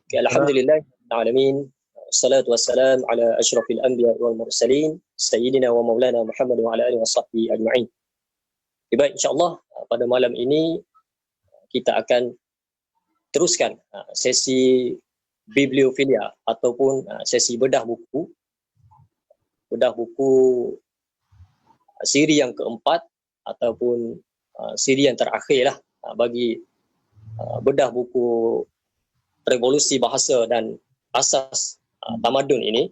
Alhamdulillah alamin. Wassalatu wassalam ala asyrafil anbiya wal mursalin sayyidina wa maulana Muhammad wa ala alihi washabbihi ajma'in. Baik, insya-Allah pada malam ini kita akan teruskan sesi bibliofilia ataupun sesi bedah buku siri yang keempat ataupun siri yang terakhir lah bagi bedah buku revolusi bahasa dan asas tamadun ini,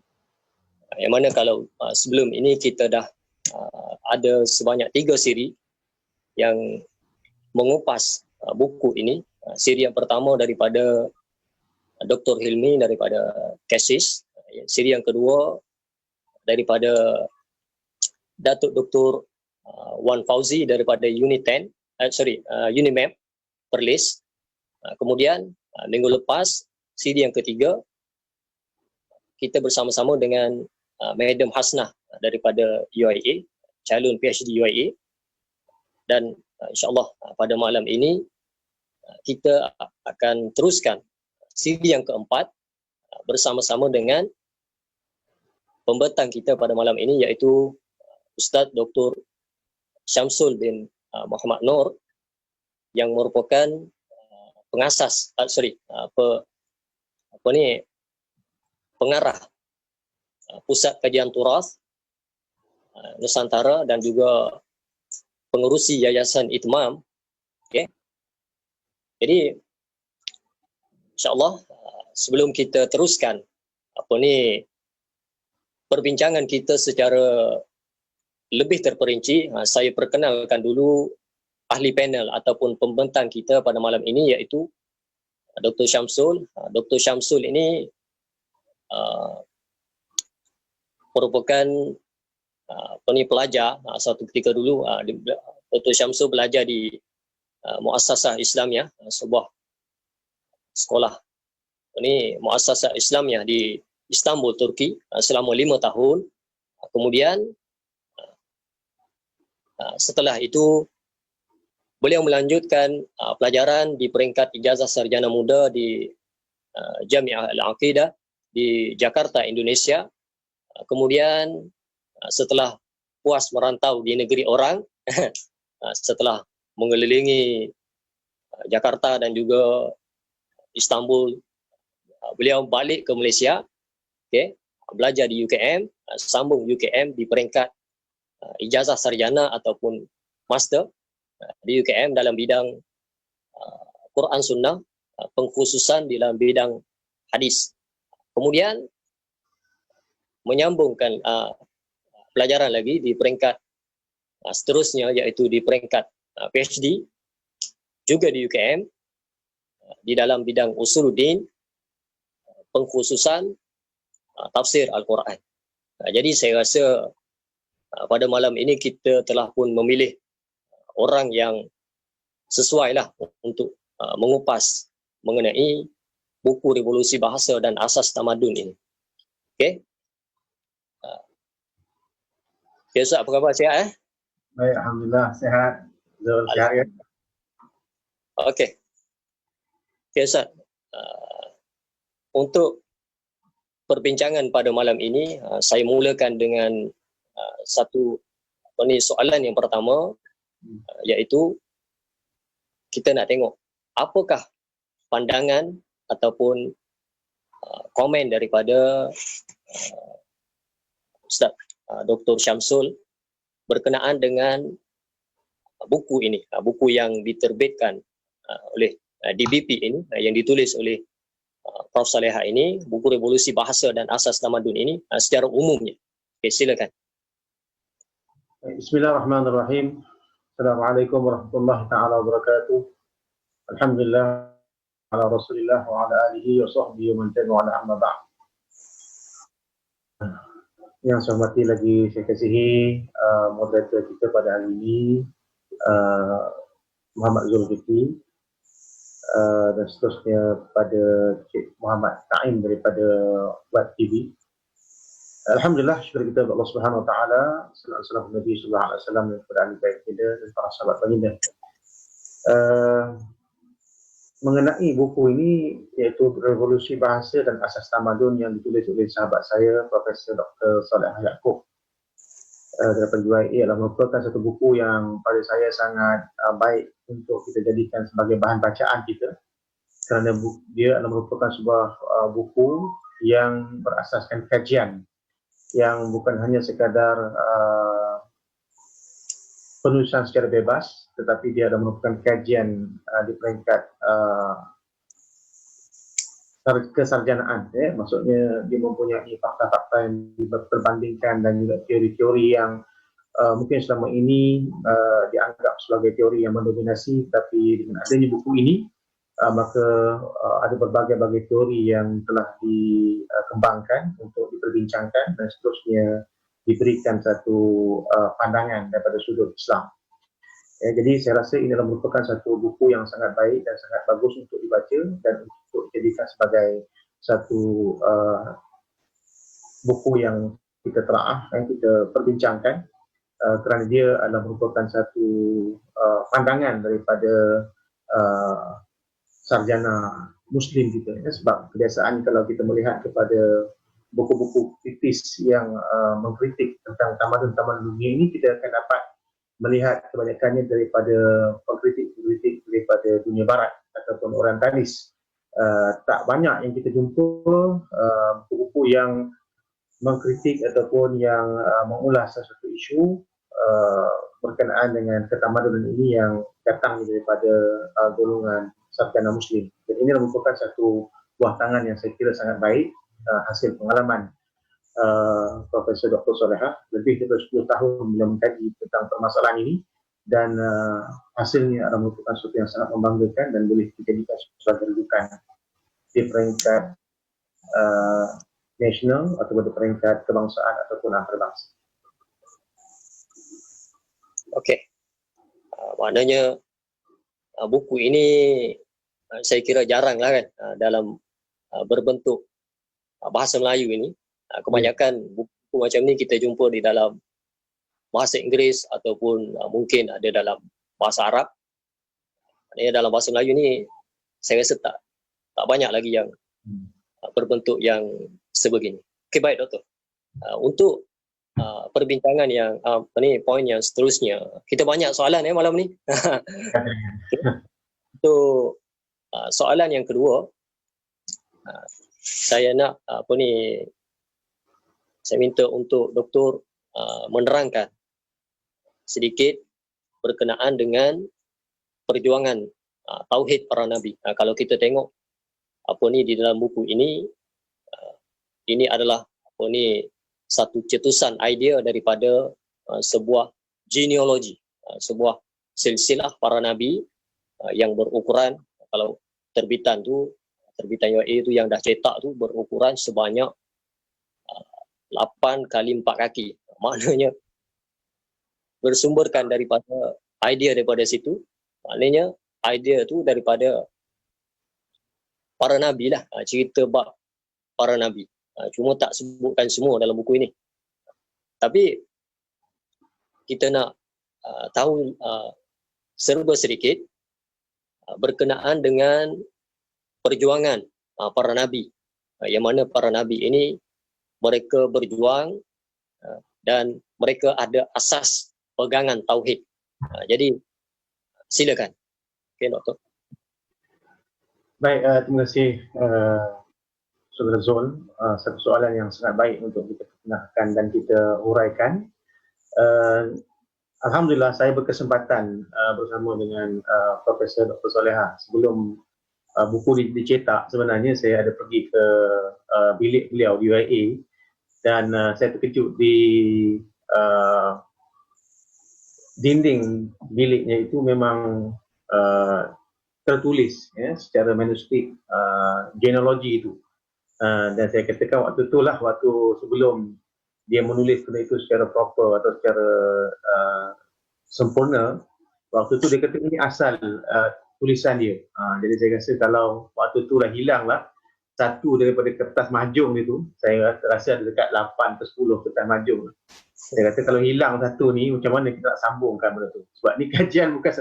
yang mana kalau sebelum ini kita dah ada sebanyak 3 siri yang mengupas buku ini. Siri yang pertama daripada Dr. Hilmi daripada Kesis, siri yang kedua daripada Datuk Dr. Wan Fauzi daripada Unimap Perlis. Kemudian minggu lepas siri yang ketiga kita bersama-sama dengan Madam Hasnah daripada UIA, calon PhD UIA, dan insya-Allah pada malam ini kita akan teruskan siri yang keempat bersama-sama dengan pembentang kita pada malam ini, iaitu Ustaz Dr. Syamsul bin Muhammad Nur yang merupakan pengarah Pusat Kajian Turas Nusantara dan juga pengerusi Yayasan Itmam. Okey. Jadi insya-Allah sebelum kita teruskan perbincangan kita secara lebih terperinci, saya perkenalkan dulu ahli panel ataupun pembentang kita pada malam ini, iaitu Dr. Syamsul. Dr. Syamsul ini merupakan pelajar satu ketika dulu. Dr. Syamsul belajar di Muassasah Islamiyah, sebuah sekolah Muassasah Islamiyah di Istanbul, Turki, selama 5 tahun. Kemudian setelah itu beliau melanjutkan pelajaran di peringkat ijazah sarjana muda di Jami'ah Al-Aqidah di Jakarta, Indonesia. Kemudian setelah puas merantau di negeri orang, setelah mengelilingi Jakarta dan juga Istanbul, beliau balik ke Malaysia, belajar di UKM, sambung UKM di peringkat ijazah sarjana ataupun master di UKM dalam bidang Quran Sunnah, pengkhususan dalam bidang hadis. Kemudian menyambungkan pelajaran lagi di peringkat seterusnya, iaitu di peringkat PhD juga di UKM di dalam bidang usuluddin, pengkhususan tafsir Al-Quran. Jadi saya rasa pada malam ini kita telah pun memilih orang yang sesuai lah untuk mengupas mengenai buku revolusi bahasa dan asas tamadun ini. Okey. Ustaz, apa khabar? Sihat? Baik, alhamdulillah sihat. Sihat ya. Okey. Okey Ustaz. Untuk perbincangan pada malam ini, saya mulakan dengan satu soalan yang pertama, iaitu kita nak tengok apakah pandangan ataupun komen daripada Ustaz Dr. Syamsul berkenaan dengan buku ini, buku yang diterbitkan oleh DBP ini, yang ditulis oleh Prof. Saleha ini, buku revolusi bahasa dan asas tamadun ini secara umumnya. Okay, silakan. Bismillahirrahmanirrahim. Assalamualaikum warahmatullahi taala wabarakatuh. Alhamdulillah ala Rasulillah wa ala alihi wa sahbihi wa man tabi'ahu amma ba'd. Yang saya hormati lagi saya kasihi moderator kita pada hari ini, Muhammad Zulkifli, dan seterusnya pada Cik Muhammad Taim daripada Web TV. Alhamdulillah, syukur kita kepada Allah Subhanahu Wa Taala, sallallahu Nabi sallallahu alaihi wasallam dan kepada ahli baik kita dan para sahabat baginda. mengenai buku ini, iaitu Revolusi Bahasa dan Asas Tamadun yang ditulis oleh sahabat saya, Profesor Dr. Saleh Yaakob daripada UIA, adalah merupakan satu buku yang pada saya sangat baik untuk kita jadikan sebagai bahan bacaan kita, kerana dia adalah merupakan sebuah buku yang berasaskan kajian yang bukan hanya sekadar penulisan secara bebas, tetapi dia adalah merupakan kajian di peringkat kesarjanaan, maksudnya dia mempunyai fakta-fakta yang diperbandingkan dan juga teori-teori yang mungkin selama ini dianggap sebagai teori yang mendominasi, tapi dengan adanya buku ini maka ada berbagai-bagai teori yang telah dikembangkan untuk diperbincangkan dan seterusnya diberikan satu pandangan daripada sudut Islam. Jadi saya rasa ini adalah merupakan satu buku yang sangat baik dan sangat bagus untuk dibaca dan untuk dijadikan sebagai satu buku yang kita telaah dan kita perbincangkan, kerana dia adalah merupakan satu pandangan daripada sarjana Muslim kita. Sebab kebiasaan kalau kita melihat kepada buku-buku kritis yang mengkritik tentang tamadun-tamadun dunia ini, kita akan dapat melihat kebanyakannya daripada pengkritik-pengkritik daripada dunia barat ataupun orientalis. Tak banyak yang kita jumpa buku-buku yang mengkritik ataupun yang mengulas sesuatu isu berkenaan dengan ketamadunan ini yang datang daripada golongan sarjana Muslim. Dan ini merupakan satu buah tangan yang saya kira sangat baik, hasil pengalaman Profesor Dr. Saleh lebih daripada 10 tahun beliau mengkaji tentang permasalahan ini, dan hasilnya adalah merupakan sesuatu yang sangat membanggakan dan boleh dijadikan sebagai rujukan di peringkat nasional atau di peringkat kebangsaan ataupun antarabangsa. Okey, maknanya buku ini saya kira jarang lah kan dalam berbentuk bahasa Melayu ini. Kebanyakan buku macam ni kita jumpa di dalam bahasa Inggeris ataupun mungkin ada dalam bahasa Arab. Dalam bahasa Melayu ni saya rasa tak banyak lagi yang berbentuk yang sebegini. Okey, baik Doktor. Untuk perbincangan yang poin yang seterusnya, kita banyak soalan malam ni. Untuk soalan yang kedua, saya nak saya minta untuk Doktor menerangkan sedikit berkenaan dengan perjuangan tauhid para nabi. Kalau kita tengok di dalam buku ini, ini adalah satu cetusan idea daripada sebuah genealogi, sebuah silsilah para nabi yang berukuran, kalau terbitan UAE itu yang dah cetak tu berukuran sebanyak 8 kali 4 kaki. Maknanya bersumberkan daripada idea daripada situ. Maknanya idea tu daripada para nabi lah, cerita bab para nabi. Cuma tak sebutkan semua dalam buku ini. Tapi kita nak tahu serba sedikit berkenaan dengan perjuangan para nabi, yang mana para nabi ini mereka berjuang dan mereka ada asas pegangan tauhid. Jadi silakan. Okey Doktor. Baik, terima kasih Saudara Zul. Satu soalan yang sangat baik untuk kita kenalkan dan kita uraikan. Alhamdulillah saya berkesempatan bersama dengan Profesor Dr. Saleh sebelum buku dicetak. Sebenarnya saya ada pergi ke bilik beliau di UIA dan saya terkejut di dinding biliknya itu memang tertulis secara manuskrip genealogi itu. Dan saya katakan waktu itulah waktu sebelum dia menulis benda itu secara proper atau secara sempurna, waktu itu dia kata ini asal tulisan dia. Jadi saya rasa kalau waktu itu dah hilang lah, satu daripada kertas mahjong itu, saya rasa ada dekat 8 ke 10 kertas mahjong. Saya kata kalau hilang satu ni, macam mana kita nak sambungkan benda tu? Sebab ni kajian bukan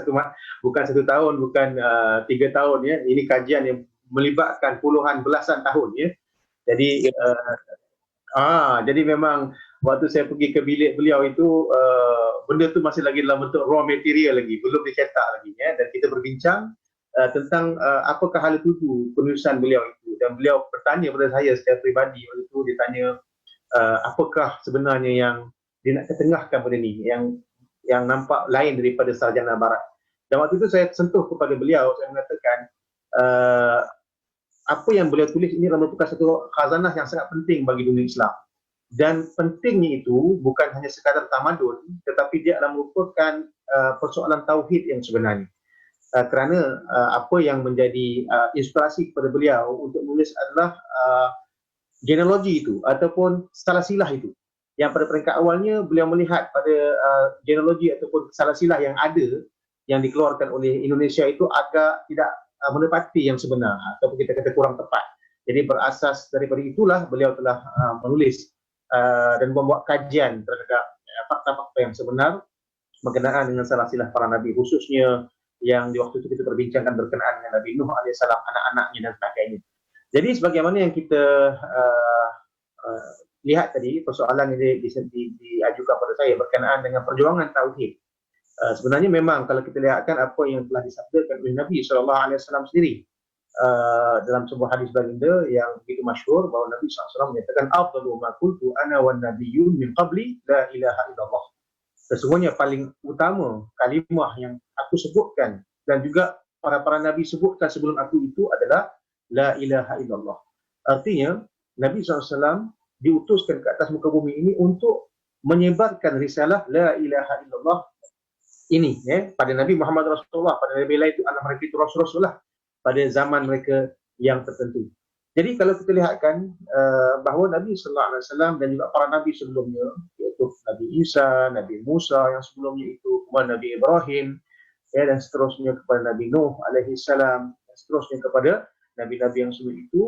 satu tahun, bukan 3 tahun ya. Ini kajian yang melibatkan puluhan belasan tahun ya. Jadi jadi memang waktu saya pergi ke bilik beliau itu, benda tu masih lagi dalam bentuk raw material lagi, belum dicetak lagi ya. Dan kita berbincang tentang apakah hala tuju penulisan beliau itu, dan beliau bertanya kepada saya secara peribadi waktu itu. Dia tanya apakah sebenarnya yang dia nak ketengahkan benda ni yang nampak lain daripada sarjana barat. Dan waktu itu saya sentuh kepada beliau, saya mengatakan apa yang beliau tulis ini adalah merupakan satu khazanah yang sangat penting bagi dunia Islam. Dan pentingnya itu bukan hanya sekadar tamadun, tetapi dia adalah merupakan persoalan tauhid yang sebenarnya. Kerana apa yang menjadi inspirasi kepada beliau untuk menulis adalah genealogi itu ataupun salasilah itu, yang pada peringkat awalnya beliau melihat pada genealogi ataupun salasilah yang ada yang dikeluarkan oleh Indonesia itu agak tidak menepati yang sebenar, ataupun kita kata kurang tepat. Jadi berasas daripada itulah beliau telah menulis dan membuat kajian terhadap fakta-fakta yang sebenar berkenaan dengan salasilah para nabi, khususnya yang di waktu itu kita perbincangkan berkenaan dengan Nabi Nuh AS, anak-anaknya dan sebagainya. Jadi sebagaimana yang kita lihat tadi, persoalan yang diajukan pada saya berkenaan dengan perjuangan tauhid. Sebenarnya memang kalau kita lihatkan apa yang telah disabdakan oleh Nabi SAW sendiri dalam sebuah hadis baginda yang begitu masyhur, bahawa Nabi SAW menyatakan afdalu ma qultu ana wan nabiyyun min qabli la ilaha illallah. Sesungguhnya paling utama kalimah yang aku sebutkan dan juga para nabi sebutkan sebelum aku itu adalah la ilaha illallah. Artinya Nabi SAW diutuskan ke atas muka bumi ini untuk menyebarkan risalah la ilaha illallah ini pada Nabi Muhammad Rasulullah. Pada Nabi lain itu anak mereka itu Rasul lah pada zaman mereka yang tertentu. Jadi kalau kita lihatkan bahawa Nabi SAW dan juga para Nabi sebelumnya, iaitu Nabi Isa, Nabi Musa yang sebelumnya itu, kemudian Nabi Ibrahim dan seterusnya kepada Nabi Nuh alaihissalam, dan seterusnya kepada Nabi-Nabi yang sebelum itu,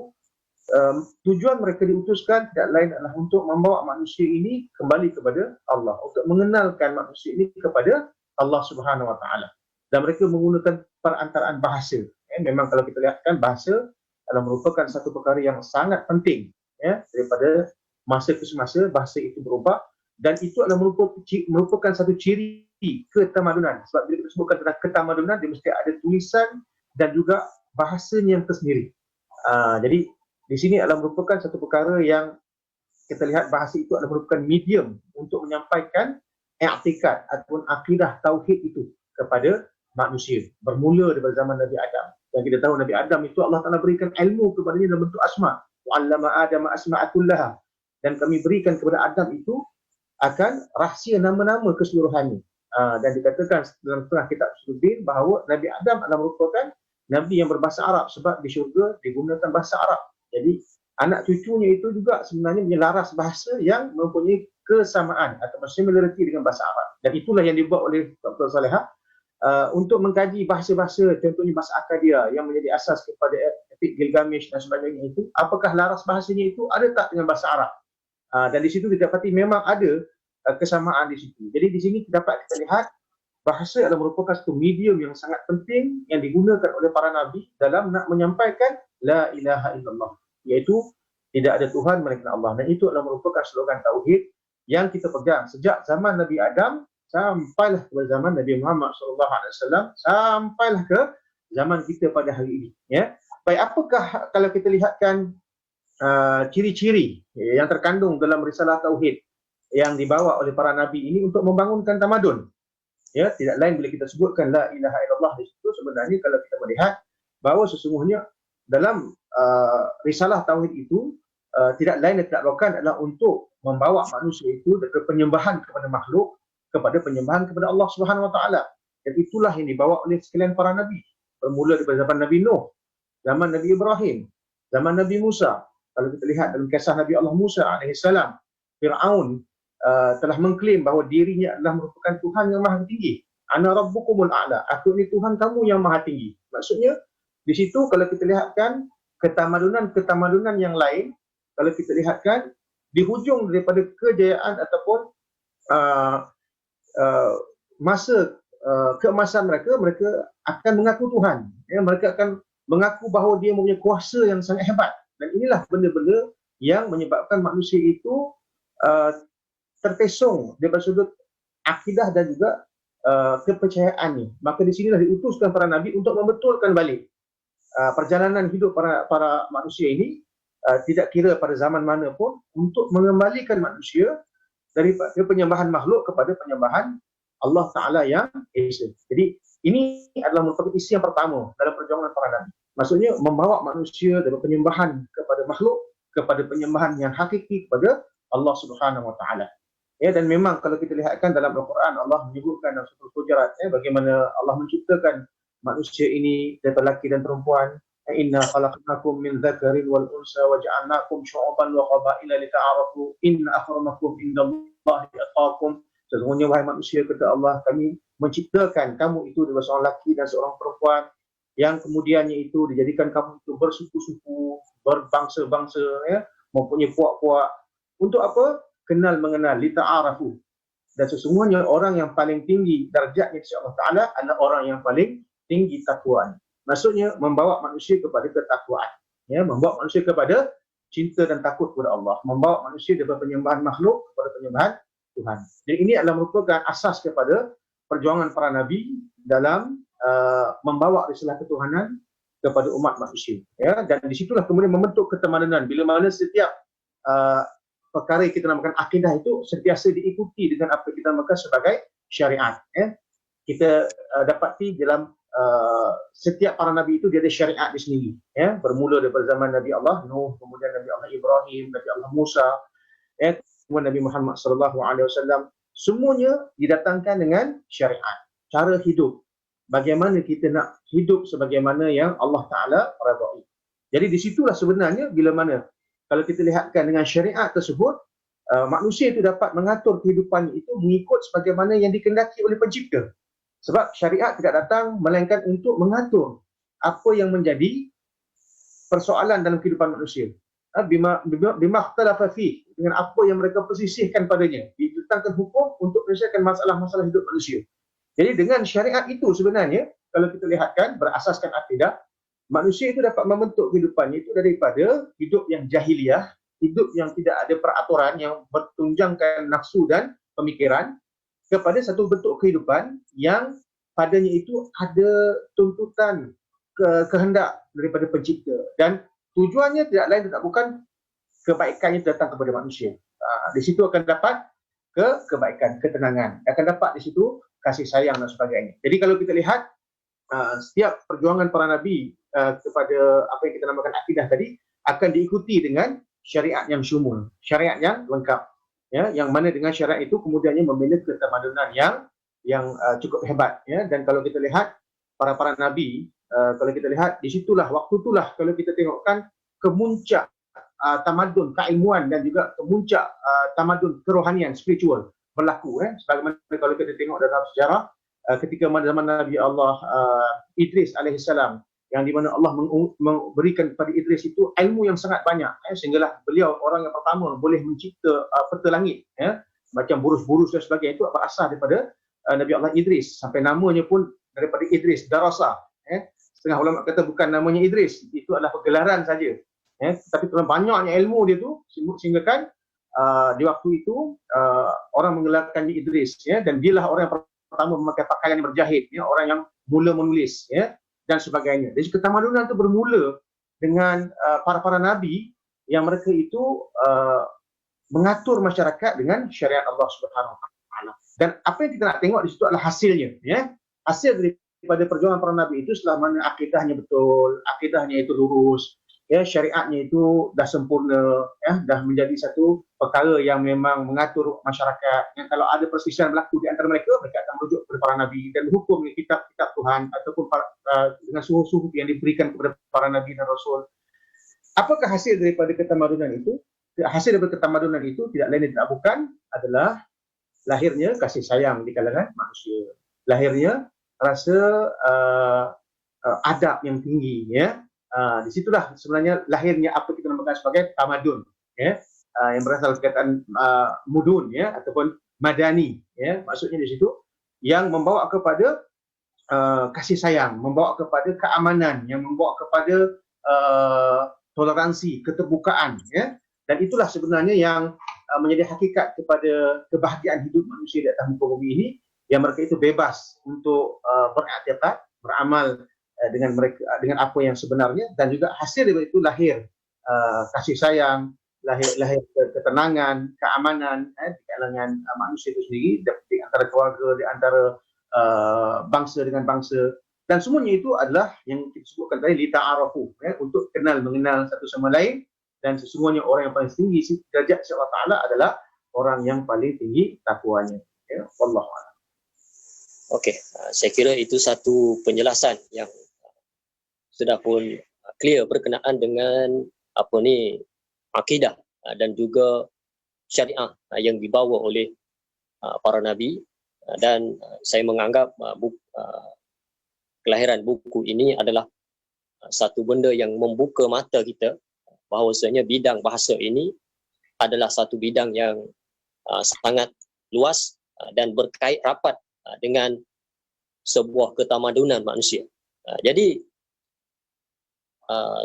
tujuan mereka diutuskan tidak lain adalah untuk membawa manusia ini kembali kepada Allah, untuk mengenalkan manusia ini kepada Allah Subhanahu Wa Taala. Dan mereka menggunakan perantaraan bahasa. Memang kalau kita lihatkan bahasa adalah merupakan satu perkara yang sangat penting daripada masa ke semasa bahasa itu berubah, dan itu adalah merupakan satu ciri ketamadunan. Sebab bila kita sebutkan tentang ketamadunan, dia mesti ada tulisan dan juga bahasanya yang tersendiri. Jadi di sini adalah merupakan satu perkara yang kita lihat bahasa itu adalah merupakan medium untuk menyampaikan i'tikad ataupun akidah tauhid itu kepada manusia, bermula daripada zaman Nabi Adam. Dan kita tahu Nabi Adam itu Allah Ta'ala berikan ilmu kepadanya dalam bentuk asma. Wa'allama Adam asma'a kullaha. Dan kami berikan kepada Adam itu akan rahsia nama-nama keseluruhannya. Dan dikatakan dalam setengah kitab Suluddin bahawa Nabi Adam adalah merupakan Nabi yang berbahasa Arab, sebab di syurga digunakan bahasa Arab. Jadi anak cucunya itu juga sebenarnya menyelaras bahasa yang mempunyai kesamaan atau similarity dengan bahasa Arab. Dan itulah yang dibuat oleh Dr. Salihah untuk mengkaji bahasa-bahasa, contohnya bahasa Akkadia yang menjadi asas kepada Epik Gilgamesh dan sebagainya itu, apakah laras bahasanya itu ada tak dengan bahasa Arab. Dan di situ kita dapati memang ada kesamaan di situ. Jadi di sini dapat kita lihat bahasa adalah merupakan satu medium yang sangat penting yang digunakan oleh para nabi dalam nak menyampaikan la ilaha illallah, iaitu tidak ada Tuhan melainkan Allah. Dan itu adalah merupakan slogan tauhid yang kita pegang sejak zaman Nabi Adam sampailah ke zaman Nabi Muhammad SAW, sampailah ke zaman kita pada hari ini. Baik, apakah kalau kita lihatkan ciri-ciri yang terkandung dalam risalah tauhid yang dibawa oleh para nabi ini untuk membangunkan tamadun? Tidak lain bila kita sebutkan la ilaha illallah di situ, sebenarnya kalau kita melihat bahawa sesungguhnya dalam risalah tauhid itu tidak lain dan tidak bukan adalah untuk membawa manusia itu dari penyembahan kepada makhluk kepada penyembahan kepada Allah Subhanahu Wa Taala. Dan itulah yang dibawa oleh sekalian para nabi, bermula daripada zaman Nabi Nuh, zaman Nabi Ibrahim, zaman Nabi Musa. Kalau kita lihat dalam kisah Nabi Allah Musa alaihissalam, Fir'aun telah mengklaim bahawa dirinya adalah merupakan Tuhan yang maha tinggi. Ana rabbukumul a'la, aku ini Tuhan kamu yang maha tinggi. Maksudnya di situ kalau kita lihatkan ketamadunan yang lain, kalau kita lihatkan di hujung daripada kejayaan ataupun uh, uh, masa keemasan mereka akan mengaku Tuhan. Ya, mereka akan mengaku bahawa dia mempunyai kuasa yang sangat hebat. Dan inilah benda-benda yang menyebabkan manusia itu terpesong daripada sudut akidah dan juga kepercayaannya. Maka di sinilah diutuskan para nabi untuk membetulkan balik perjalanan hidup para manusia ini, tidak kira pada zaman mana pun, untuk mengembalikan manusia dari penyembahan makhluk kepada penyembahan Allah Ta'ala yang Esa. Jadi ini adalah merupakan isi yang pertama dalam perjuangan para nabi. Maksudnya membawa manusia dari penyembahan kepada makhluk kepada penyembahan yang hakiki kepada Allah Subhanahu Wa Ta'ala. Ya, dan memang kalau kita lihatkan dalam Al-Quran, Allah menyebutkan dalam surah Hujurat, bagaimana Allah menciptakan manusia ini dari lelaki dan perempuan. Inna khalaqnakum min dzakarin wal unsa wa ja'alnakum syu'uban wa qabaila lita'arafu inna akramakum indallahi atqakum. Sesungguhnya wahai manusia, kata Allah, kami menciptakan kamu itu dari seorang lelaki dan seorang perempuan, yang kemudiannya itu dijadikan kamu itu bersuku-suku, berbangsa-bangsa, ya, mempunyai puak-puak. Untuk apa? Kenal mengenal, lita'arafu. Dan sesungguhnya orang yang paling tinggi darjatnya di sisi Allah Ta'ala adalah orang yang paling tinggi takwaan. Maksudnya membawa manusia kepada ketakwaan, ya, membawa manusia kepada cinta dan takut kepada Allah, membawa manusia daripada penyembahan makhluk kepada penyembahan Tuhan. Jadi ini adalah merupakan asas kepada perjuangan para nabi dalam membawa risalah ketuhanan kepada umat manusia. Ya, dan disitulah kemudian membentuk ketamadunan. Bila mana setiap perkara yang kita namakan akidah itu sentiasa diikuti dengan apa kita namakan sebagai syariat. Ya. Kita dapati dalam setiap para nabi itu dia ada syariat di sendiri. Ya. Bermula daripada zaman Nabi Allah Nuh, kemudian Nabi Allah Ibrahim, Nabi Allah Musa, ya, kemudian Nabi Muhammad SAW. Semuanya didatangkan dengan syariat, cara hidup. Bagaimana kita nak hidup sebagaimana yang Allah Ta'ala redai. Jadi disitulah sebenarnya bila mana kalau kita lihatkan dengan syariat tersebut, manusia itu dapat mengatur kehidupannya itu mengikut sebagaimana yang dikehendaki oleh pencipta. Sebab syariat tidak datang melainkan untuk mengatur apa yang menjadi persoalan dalam kehidupan manusia. Bima ikhtalafa fihi, dengan apa yang mereka persisihkan padanya. Ditetapkan hukum untuk menyelesaikan masalah-masalah hidup manusia. Jadi dengan syariat itu sebenarnya, kalau kita lihatkan berasaskan akidah, manusia itu dapat membentuk kehidupannya itu daripada hidup yang jahiliah, hidup yang tidak ada peraturan, yang bertunjangkan nafsu dan pemikiran, kepada satu bentuk kehidupan yang padanya itu ada tuntutan kehendak daripada pencipta. Dan tujuannya tidak lain tidak bukan kebaikannya datang kepada manusia. Di situ akan dapat kebaikan, ketenangan. Akan dapat di situ kasih sayang dan sebagainya. Jadi kalau kita lihat setiap perjuangan para nabi kepada apa yang kita namakan akidah tadi akan diikuti dengan syariat yang syumul, syariat yang lengkap, ya, yang mana dengan syariat itu kemudiannya membina ketamadunan yang cukup hebat, ya. Dan kalau kita lihat para nabi, kalau kita lihat di situlah waktu itulah kalau kita tengokkan kemuncak tamadun keilmuan dan juga kemuncak tamadun kerohanian spiritual berlaku, sebagaimana kalau kita tengok dalam sejarah ketika zaman Nabi Allah Idris alaihissalam, yang di mana Allah memberikan kepada Idris itu ilmu yang sangat banyak, sehinggalah beliau orang yang pertama boleh mencipta peta langit, macam burus-burus dan sebagainya. Itu berasal daripada Nabi Allah Idris, sampai namanya pun daripada Idris Darasa. Setengah ulama kata bukan namanya Idris, itu adalah pergelaran saja, tapi banyaknya ilmu dia tu sehingga kan di waktu itu orang menggelarkannya Idris, dan dialah orang yang pertama memakai pakaian yang berjahit, orang yang mula menulis, dan sebagainya. Jadi ketamadunan itu bermula dengan para nabi yang mereka itu mengatur masyarakat dengan syariat Allah Subhanahu Wa Taala. Dan apa yang kita nak tengok di situ adalah hasilnya, hasil daripada perjuangan para nabi itu setelah mana akidahnya betul, akidahnya itu lurus, syariatnya itu dah sempurna, dah menjadi satu perkara yang memang mengatur masyarakat. Kalau ada perselisihan berlaku di antara mereka akan merujuk kepada para nabi dan hukum kitab-kitab Tuhan ataupun dengan suhu-suhu yang diberikan kepada para nabi dan rasul. Apakah hasil daripada ketamadunan itu? Hasil daripada ketamadunan itu tidak lain tidak bukan adalah lahirnya kasih sayang di kalangan manusia. Lahirnya rasa adab yang tinggi, Di situlah sebenarnya lahirnya apa kita namakan sebagai tamadun, ya, yang berasal dari perkataan mudun, ya, ataupun madani, ya, maksudnya di situ yang membawa kepada kasih sayang, membawa kepada keamanan, yang membawa kepada toleransi, keterbukaan, ya, dan itulah sebenarnya yang menjadi hakikat kepada kebahagiaan hidup manusia di atas muka bumi ini, yang mereka itu bebas untuk beriktikad, beramal dengan mereka, dengan apa yang sebenarnya, dan juga hasil dari itu lahir kasih sayang, lahir ketenangan, keamanan di kalangan manusia itu sendiri, di antara keluarga, di antara bangsa dengan bangsa, dan semuanya itu adalah yang kita sebutkan tadi lita'arafu, ya, untuk kenal mengenal satu sama lain, dan sesungguhnya orang yang paling tinggi derajat sisi Allah Ta'ala adalah orang yang paling tinggi takwanya, ya. Wallahu a'lam. Okey, saya kira itu satu penjelasan yang sudah pun clear berkenaan dengan apa ni akidah dan juga syariah yang dibawa oleh para nabi, dan saya menganggap kelahiran buku ini adalah satu benda yang membuka mata kita bahawasanya bidang bahasa ini adalah satu bidang yang sangat luas dan berkait rapat dengan sebuah ketamadunan manusia. Jadi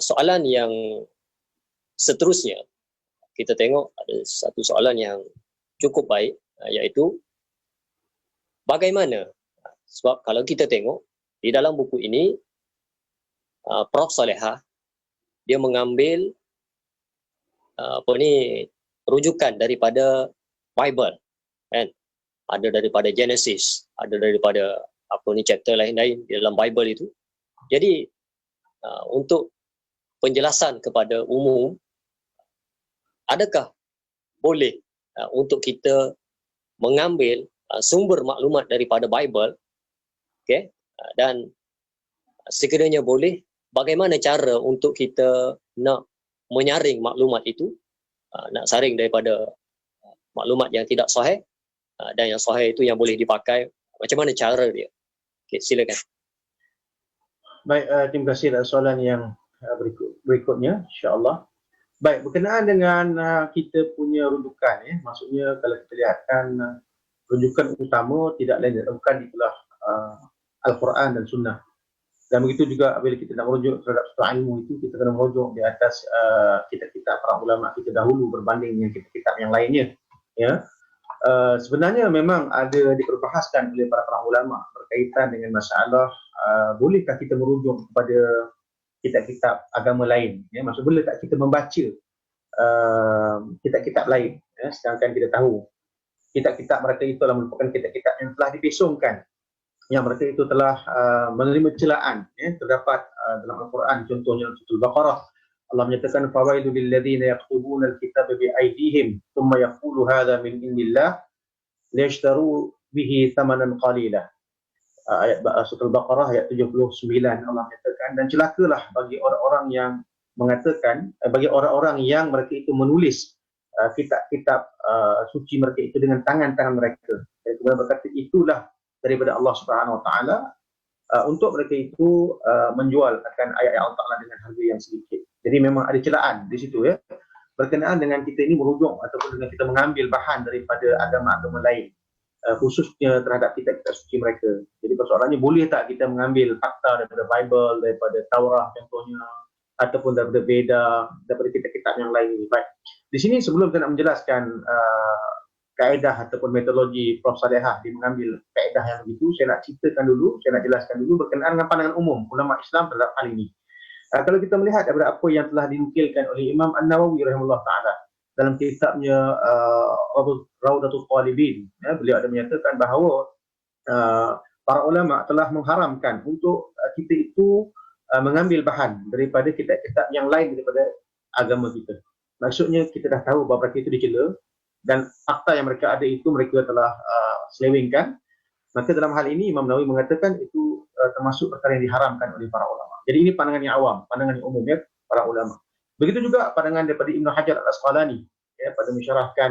soalan yang seterusnya, kita tengok ada satu soalan yang cukup baik, iaitu bagaimana, sebab kalau kita tengok di dalam buku ini Prof Salehah dia mengambil rujukan daripada Bible, kan, ada daripada Genesis, ada daripada chapter lain-lain di dalam Bible itu. Jadi untuk penjelasan kepada umum, adakah boleh untuk kita mengambil sumber maklumat daripada Bible, okey, dan sekiranya boleh, bagaimana cara untuk kita nak menyaring maklumat itu, nak saring daripada maklumat yang tidak sahih dan yang sahih itu yang boleh dipakai, macam mana cara dia? Okey, silakan. Baik, terima kasih atas soalan yang berikutnya, insya-Allah. Baik, berkenaan dengan kita punya rujukan, ya, maksudnya kalau kita lihatkan rujukan utama tidak lain bukan itulah Al-Quran dan Sunnah. Dan begitu juga bila kita nak merujuk terhadap satu ilmu itu, kita kena merujuk di atas kitab-kitab para ulama kita dahulu berbanding dengan kitab-kitab yang lainnya, ya. Sebenarnya memang ada diperbahaskan oleh para ulama berkaitan dengan masalah bolehkah kita merujuk kepada kitab-kitab agama lain, ya, maksud boleh tak kita membaca kitab-kitab lain, ya, sedangkan kita tahu kitab-kitab mereka itu adalah merupakan kitab-kitab yang telah dipesongkan, yang mereka itu telah menerima celaan, ya, terdapat dalam Al-Quran, contohnya surah Al-Baqarah, Allah menyatakan fawailul lil ladzina yaktubuna al-kitaba bi aydihim thumma yaqulu hadza min indillah liyashtaru bihi thamanan qalila. Ayat surah Al-Baqarah ayat 79, Allah menyatakan, dan celakalah bagi orang-orang yang mengatakan, bagi orang-orang yang mereka itu menulis kitab-kitab suci mereka itu dengan tangan-tangan mereka, dan kemudian berkata itulah daripada Allah Subhanahu Wa Taala, untuk mereka itu menjual akan ayat-ayat Allah Taala dengan harga yang sedikit. Jadi memang ada celaan di situ, ya, berkenaan dengan kita ini merujuk ataupun dengan kita mengambil bahan daripada agama-agama lain, khususnya terhadap kitab-kitab suci mereka. Jadi persoalannya, boleh tak kita mengambil fakta daripada Bible, daripada Taurat contohnya, ataupun daripada Veda, daripada kitab-kitab yang lain ini. Baik, di sini sebelum saya nak menjelaskan kaedah ataupun metodologi Prof Salehah dia mengambil kaedah yang begitu, saya nak ceritakan dulu, saya nak jelaskan dulu berkenaan dengan pandangan umum ulama Islam terhadap hal ini. Kalau kita melihat daripada apa yang telah dinukilkan oleh Imam An-Nawawi rahimahullah ta'ala dalam kitabnya Raudatul Talibin, ya, beliau ada menyatakan bahawa para ulama telah mengharamkan untuk kita itu mengambil bahan daripada kitab-kitab yang lain daripada agama kita. Maksudnya kita dah tahu bahawa mereka itu dicela dan fakta yang mereka ada itu mereka telah selewengkan. Maka dalam hal ini Imam Nawawi mengatakan itu termasuk perkara yang diharamkan oleh para ulama. Jadi ini pandangan yang awam, pandangan yang umum, ya, para ulama. Begitu juga pandangan daripada Ibnu Hajar Al-Asqalani, ya, pada mensyarahkan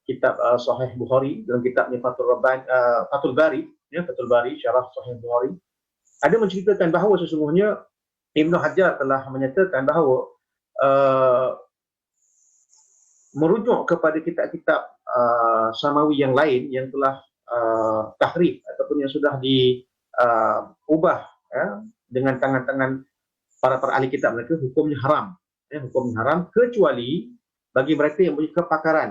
kitab Sahih Bukhari dalam kitabnya Fathul Bari, ya, Fathul Bari syarah Sahih Bukhari, ada menceritakan bahawa sesungguhnya Ibnu Hajar telah menyatakan bahawa uh, merujuk kepada kitab-kitab Samawi yang lain yang telah tahrif ataupun yang sudah diubah dengan tangan-tangan para ahli kitab mereka, hukumnya haram. Hukumnya haram kecuali bagi mereka yang punya kepakaran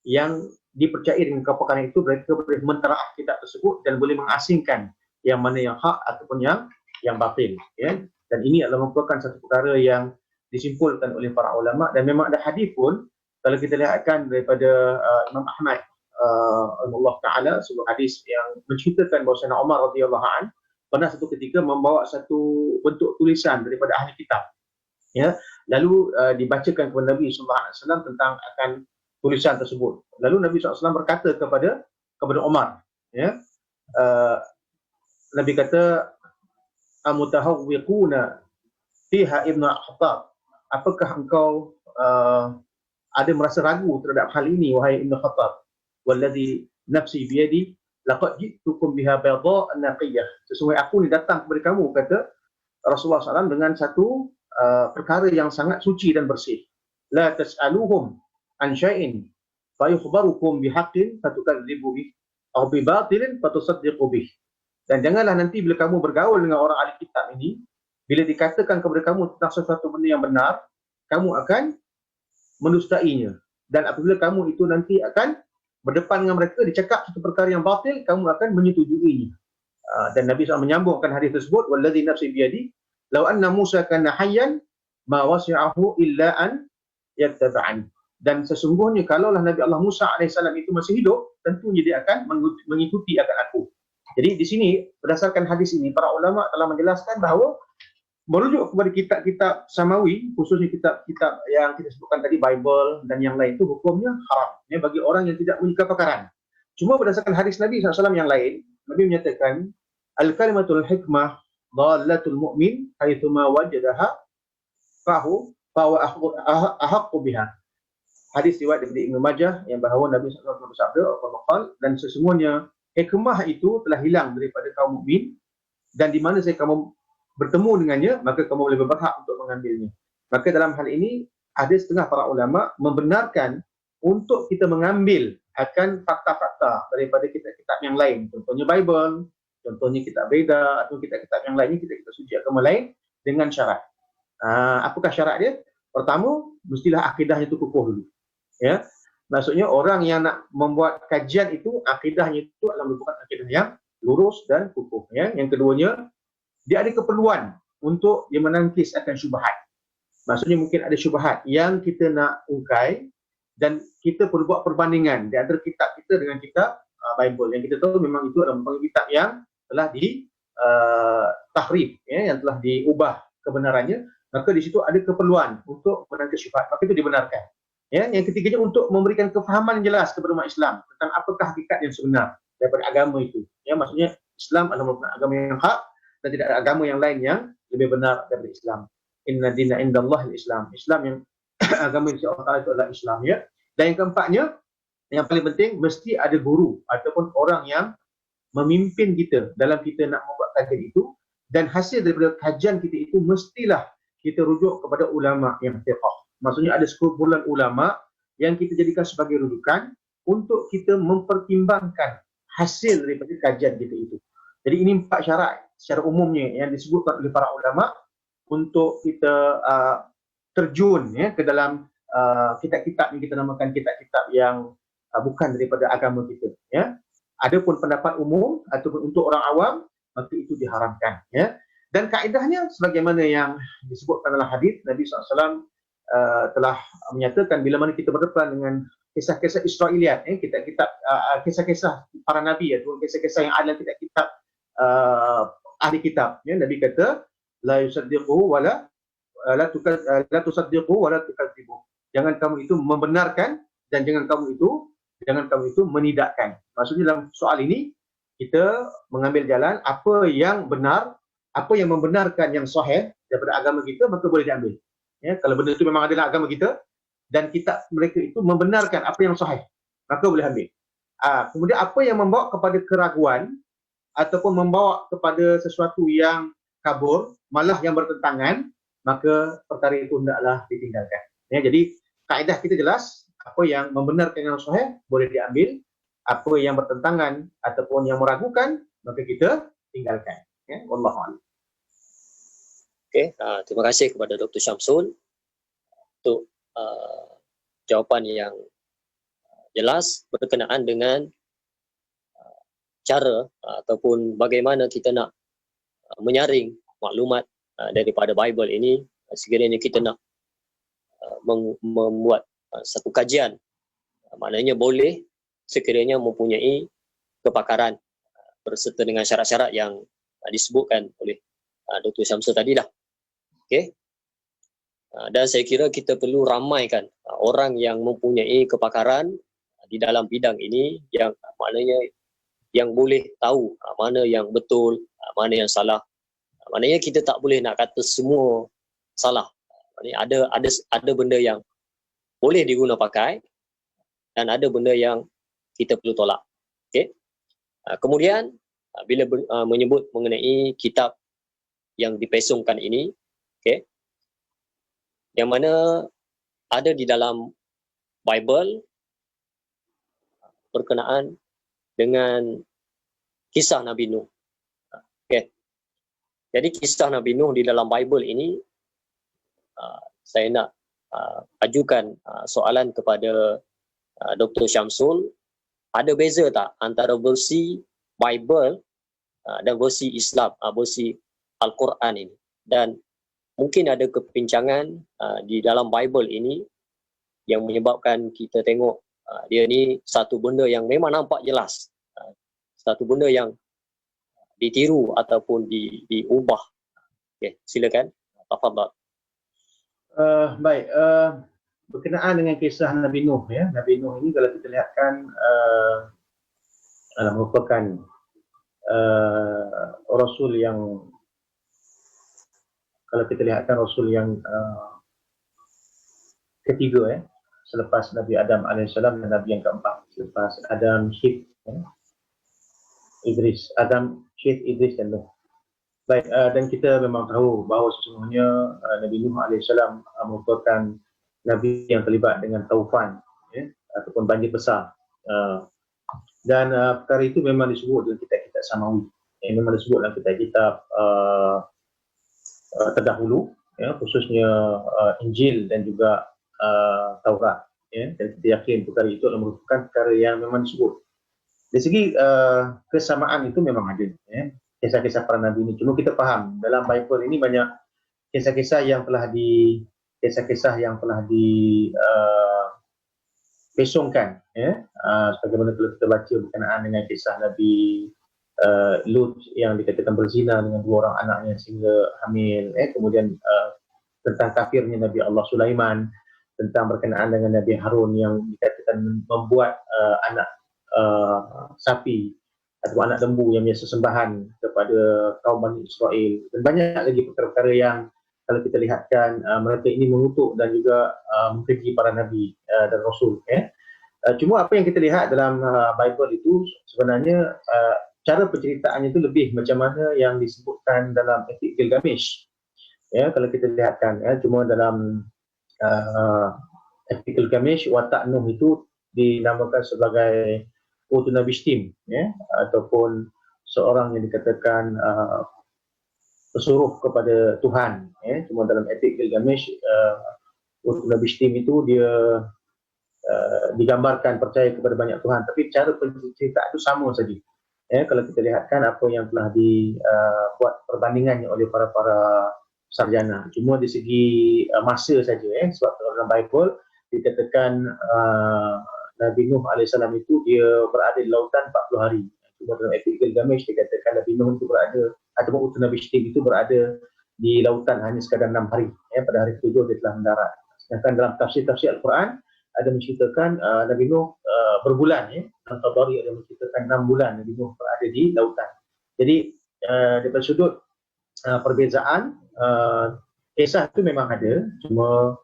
yang dipercayai dengan kepakaran itu, mereka boleh menteraah kitab tersebut dan boleh mengasingkan yang mana yang hak ataupun yang batil. Dan ini adalah merupakan satu perkara yang disimpulkan oleh para ulama, dan memang ada hadis pun kalau kita lihatkan daripada Imam Ahmad Allah Ta'ala, sebuah hadis yang menceritakan bahawa Sayyidina Umar radhiyallahu an pernah satu ketika membawa satu bentuk tulisan daripada ahli kitab, lalu dibacakan kepada Nabi SAW tentang akan tulisan tersebut. Lalu Nabi SAW berkata kepada Umar, Nabi kata, amutahawwiquna fiha Ibnu Khattab, apakah engkau ada merasa ragu terhadap hal ini, wahai Ibnu Khattab? Wallazi nafsi biyadi laqad jitukum biha bayda an-naqiyah, sesungguhnya aku ni datang kepada kamu, kata Rasulullah SAW, dengan satu perkara yang sangat suci dan bersih. La tas'aluhum an syai'in fayukhbarukum bihaqqin fatukadzibu bih aw bi batilin fatusaddiqu bih. Dan janganlah nanti bila kamu bergaul dengan orang ahli kitab ini, bila dikatakan kepada kamu tentang sesuatu benda yang benar, kamu akan mendustainya. Dan apabila kamu itu nanti akan berdepan dengan mereka, dicakap satu perkara yang batil, kamu akan menyetujuinya. Dan Nabi SAW menyambungkan hadis tersebut, wallazi nafsi biyadi law anna Musa kana hayyan ma wasi'ahu illa an yattaba'ani. Dan sesungguhnya kalaulah Nabi Allah Musa AS itu masih hidup, tentunya dia akan mengikuti akan aku. Jadi di sini berdasarkan hadis ini, para ulama telah menjelaskan bahawa merujuk kepada kitab-kitab Samawi, khususnya kitab-kitab yang kita sebutkan tadi, Bible dan yang lain, itu hukumnya haram bagi orang yang tidak punya kepakaran. Cuma berdasarkan hadis Nabi SAW yang lain, Nabi menyatakan al-kalimatul hikmah dhalatul mu'min haitsuma wajadaha fahuwa ahaqqu biha. Hadis riwayat daripada Ibnu Majah yang bahawa Nabi SAW bersabda, dan sesungguhnya hikmah itu telah hilang daripada kaum mukmin, dan di mana saya kamu bertemu dengannya, maka kamu boleh berhak untuk mengambilnya. Maka dalam hal ini, ada setengah para ulama membenarkan untuk kita mengambil akan fakta-fakta daripada kitab-kitab yang lain. Contohnya Bible, contohnya kitab Veda, atau kitab-kitab yang lainnya, kitab-kitab suci agama lain, dengan syarat. Apakah syarat dia? Pertama, mestilah akidahnya itu kukuh dulu. Maksudnya orang yang nak membuat kajian itu, akidahnya itu adalah merupakan akidah yang lurus dan kukuh. Yang keduanya, dia ada keperluan untuk dia menangkis akan syubhat. Maksudnya mungkin ada syubhat yang kita nak ungkai, dan kita perlu buat perbandingan di antara kitab kita dengan kitab Bible. Yang kita tahu memang itu adalah merupakan kitab yang telah tahrif, yang telah diubah kebenarannya. Maka di situ ada keperluan untuk menangkis syubhat, maka itu dibenarkan. Yang ketiganya, untuk memberikan kefahaman yang jelas kepada umat Islam tentang apakah hakikat yang sebenar daripada agama itu. Maksudnya Islam adalah merupakan agama yang hak, dan tidak ada agama yang lain yang lebih benar daripada Islam. Inna dina indallahi Islam. Islam yang agama yang Allah itu adalah Islam. Dan yang keempatnya, yang paling penting, mesti ada guru ataupun orang yang memimpin kita dalam kita nak membuat kajian itu, dan hasil daripada kajian kita itu mestilah kita rujuk kepada ulama yang thiqah. Maksudnya ada sekumpulan ulama yang kita jadikan sebagai rujukan untuk kita mempertimbangkan hasil daripada kajian kita itu. Jadi ini 4 syarat secara umumnya yang disebutkan oleh para ulama untuk kita terjun ke dalam kitab-kitab yang kita namakan kitab-kitab yang bukan daripada agama kita. Adapun pendapat umum ataupun untuk orang awam, maka itu diharamkan. Dan kaedahnya sebagaimana yang disebutkan dalam hadis, Nabi SAW telah menyatakan bila mana kita berdepan dengan kisah-kisah Israiliyat, kitab-kitab kisah-kisah para nabi, ataupun kisah-kisah yang ada dalam kitab-kitab ahli kitab, Nabi kata la yusaddiquhu wala la tusaddiquhu wala tukadzibu. Jangan kamu itu membenarkan, dan jangan kamu itu menidakkan. Maksudnya dalam soal ini kita mengambil jalan apa yang benar, apa yang membenarkan yang sahih daripada agama kita, maka boleh diambil. Kalau benda itu memang adalah agama kita dan kitab mereka itu membenarkan apa yang sahih, maka boleh ambil. Kemudian apa yang membawa kepada keraguan ataupun membawa kepada sesuatu yang kabur, malah yang bertentangan, maka perkara itu hendaklah ditinggalkan. Ya, jadi kaedah kita jelas, apa yang membenarkan yang sahih boleh diambil, apa yang bertentangan ataupun yang meragukan maka kita tinggalkan. Ya, wallahu a'lam. Okey, terima kasih kepada Dr. Syamsul untuk jawapan yang jelas berkenaan dengan cara ataupun bagaimana kita nak menyaring maklumat daripada Bible ini sekiranya kita nak membuat satu kajian. Maknanya boleh sekiranya mempunyai kepakaran berserta dengan syarat-syarat yang disebutkan oleh Dr. Syamsul tadi lah. Okey. Dan saya kira kita perlu ramaikan orang yang mempunyai kepakaran di dalam bidang ini, yang maknanya yang boleh tahu mana yang betul, mana yang salah. Maknanya kita tak boleh nak kata semua salah. Maknanya ada benda yang boleh diguna pakai dan ada benda yang kita perlu tolak. Okey. Kemudian bila menyebut mengenai kitab yang dipesongkan ini, okey, yang mana ada di dalam Bible berkenaan dengan kisah Nabi Nuh. Okey. Jadi kisah Nabi Nuh di dalam Bible ini, saya nak ajukan soalan kepada Dr. Syamsul, ada beza tak antara versi Bible dan versi Islam, versi Al-Quran ini? Dan mungkin ada kepincangan di dalam Bible ini yang menyebabkan kita tengok dia ni satu benda yang memang nampak jelas, satu benda yang ditiru ataupun diubah. Okay, silakan. Tafadhal. Baik, berkenaan dengan kisah Nabi Nuh, ya, Nabi Nuh ini kalau kita lihatkan merupakan Rasul yang, kalau kita lihatkan Rasul yang ketiga, selepas Nabi Adam AS dan Nabi yang keempat, selepas Adam, Syed, Idris, Adam, Syed, Idris dan Nuh. Baik, dan kita memang tahu bahawa sesungguhnya Nabi Nuh AS merupakan Nabi yang terlibat dengan taufan, ataupun banjir besar. Dan perkara itu memang disebut dalam kitab-kitab Samawi, memang disebut dalam kitab-kitab terdahulu, khususnya Injil dan juga Taurat. Dan kita yakin perkara itu adalah merupakan perkara yang memang disebut. Dari segi kesamaan itu memang ada, kisah-kisah para Nabi ini. Cuma kita faham dalam Bible ini banyak kisah-kisah yang telah pesongkan, sebagaimana kalau kita baca berkenaan dengan kisah Nabi Lut yang dikatakan berzina dengan dua orang anaknya sehingga hamil, kemudian tentang kafirnya Nabi Allah Sulaiman, tentang berkenaan dengan Nabi Harun yang dikatakan membuat anak sapi atau anak lembu yang biasa sembahan kepada kaum Bani Israel, dan banyak lagi perkara-perkara yang kalau kita lihatkan mereka ini mengutuk dan juga mengkeji para Nabi dan Rasul. Cuma apa yang kita lihat dalam Bible itu sebenarnya cara penceritaannya itu lebih macam mana yang disebutkan dalam Epik Gilgamesh. Kalau kita lihatkan, cuma dalam Epik Gilgamesh, watak Nuh itu dinamakan sebagai Utnabishtim, ataupun seorang yang dikatakan pesuruh kepada Tuhan. Cuma dalam Epik Gilgamesh, Utnabishtim itu dia digambarkan percaya kepada banyak Tuhan, tapi cara penceritaan itu sama saja. Kalau kita lihatkan apa yang telah dibuat perbandingannya oleh para sarjana, cuma di segi masa saja, sebab dalam Bible dikatakan Nabi Nuh AS itu dia berada di lautan 40 hari. Cuma dalam Epik Gilgamesh dikatakan Nabi Nuh itu berada, atau Utnabishtim itu berada di lautan hanya sekadar 6 hari. Pada hari ke-7 dia telah mendarat. Sedangkan dalam tafsir Al-Quran ada menceritakan Nabi Nuh berbulan, dalam Tabari ada menceritakan 6 bulan Nabi Nuh berada di lautan. Jadi daripada sudut perbezaan, kisah itu memang ada, cuma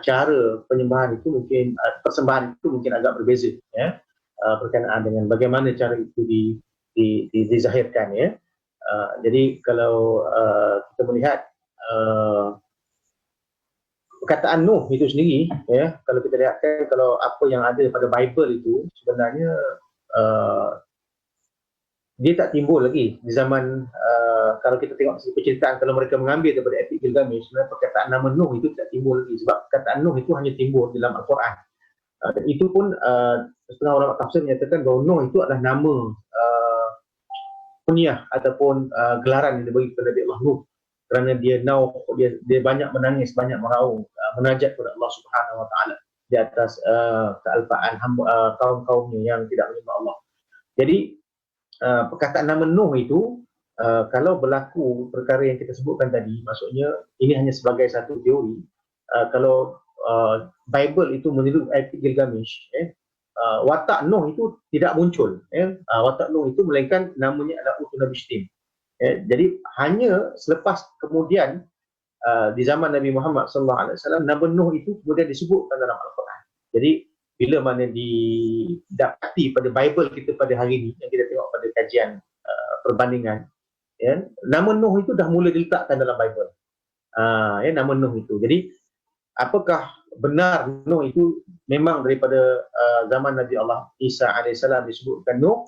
cara penyembahan itu mungkin, persembahan itu mungkin agak berbeza, berkenaan dengan bagaimana cara itu dizahirkan, Jadi kalau kita melihat perkataan Nuh itu sendiri, ya, kalau kita lihatkan, kalau apa yang ada pada Bible itu sebenarnya dia tak timbul lagi di zaman kalau kita tengok penceritaan, kalau mereka mengambil daripada Epik Gilgamesh, sebenarnya perkataan nama Nuh itu tak timbul lagi, sebab perkataan Nuh itu hanya timbul dalam Al-Quran. Dan itu pun setengah ulama tafsir menyatakan bahawa Nuh itu adalah nama kunyah ataupun gelaran yang dibagi kepada Nabi Allah Nuh, kerana dia banyak menangis, banyak meraung, menajat kepada Allah Subhanahu Wa Taala di atas kealpaan kaum-kaumnya yang tidak menyembah Allah. Jadi perkataan nama Nuh itu kalau berlaku perkara yang kita sebutkan tadi, maksudnya ini hanya sebagai satu teori. Kalau Bible itu meniru Epik Gilgamesh, watak Nuh itu tidak muncul. Watak Nuh itu melainkan namanya adalah Utnabishtim. Jadi hanya selepas kemudian di zaman Nabi Muhammad SAW, nama Nuh itu kemudian disebutkan dalam Al-Quran. Jadi bila mana didapati pada Bible kita pada hari ini, yang kita tengok pada kajian perbandingan, ya, nama Nuh itu dah mula diletakkan dalam Bible. Nama Nuh itu. Jadi apakah benar Nuh itu memang daripada zaman Nabi Allah Isa AS disebutkan Nuh,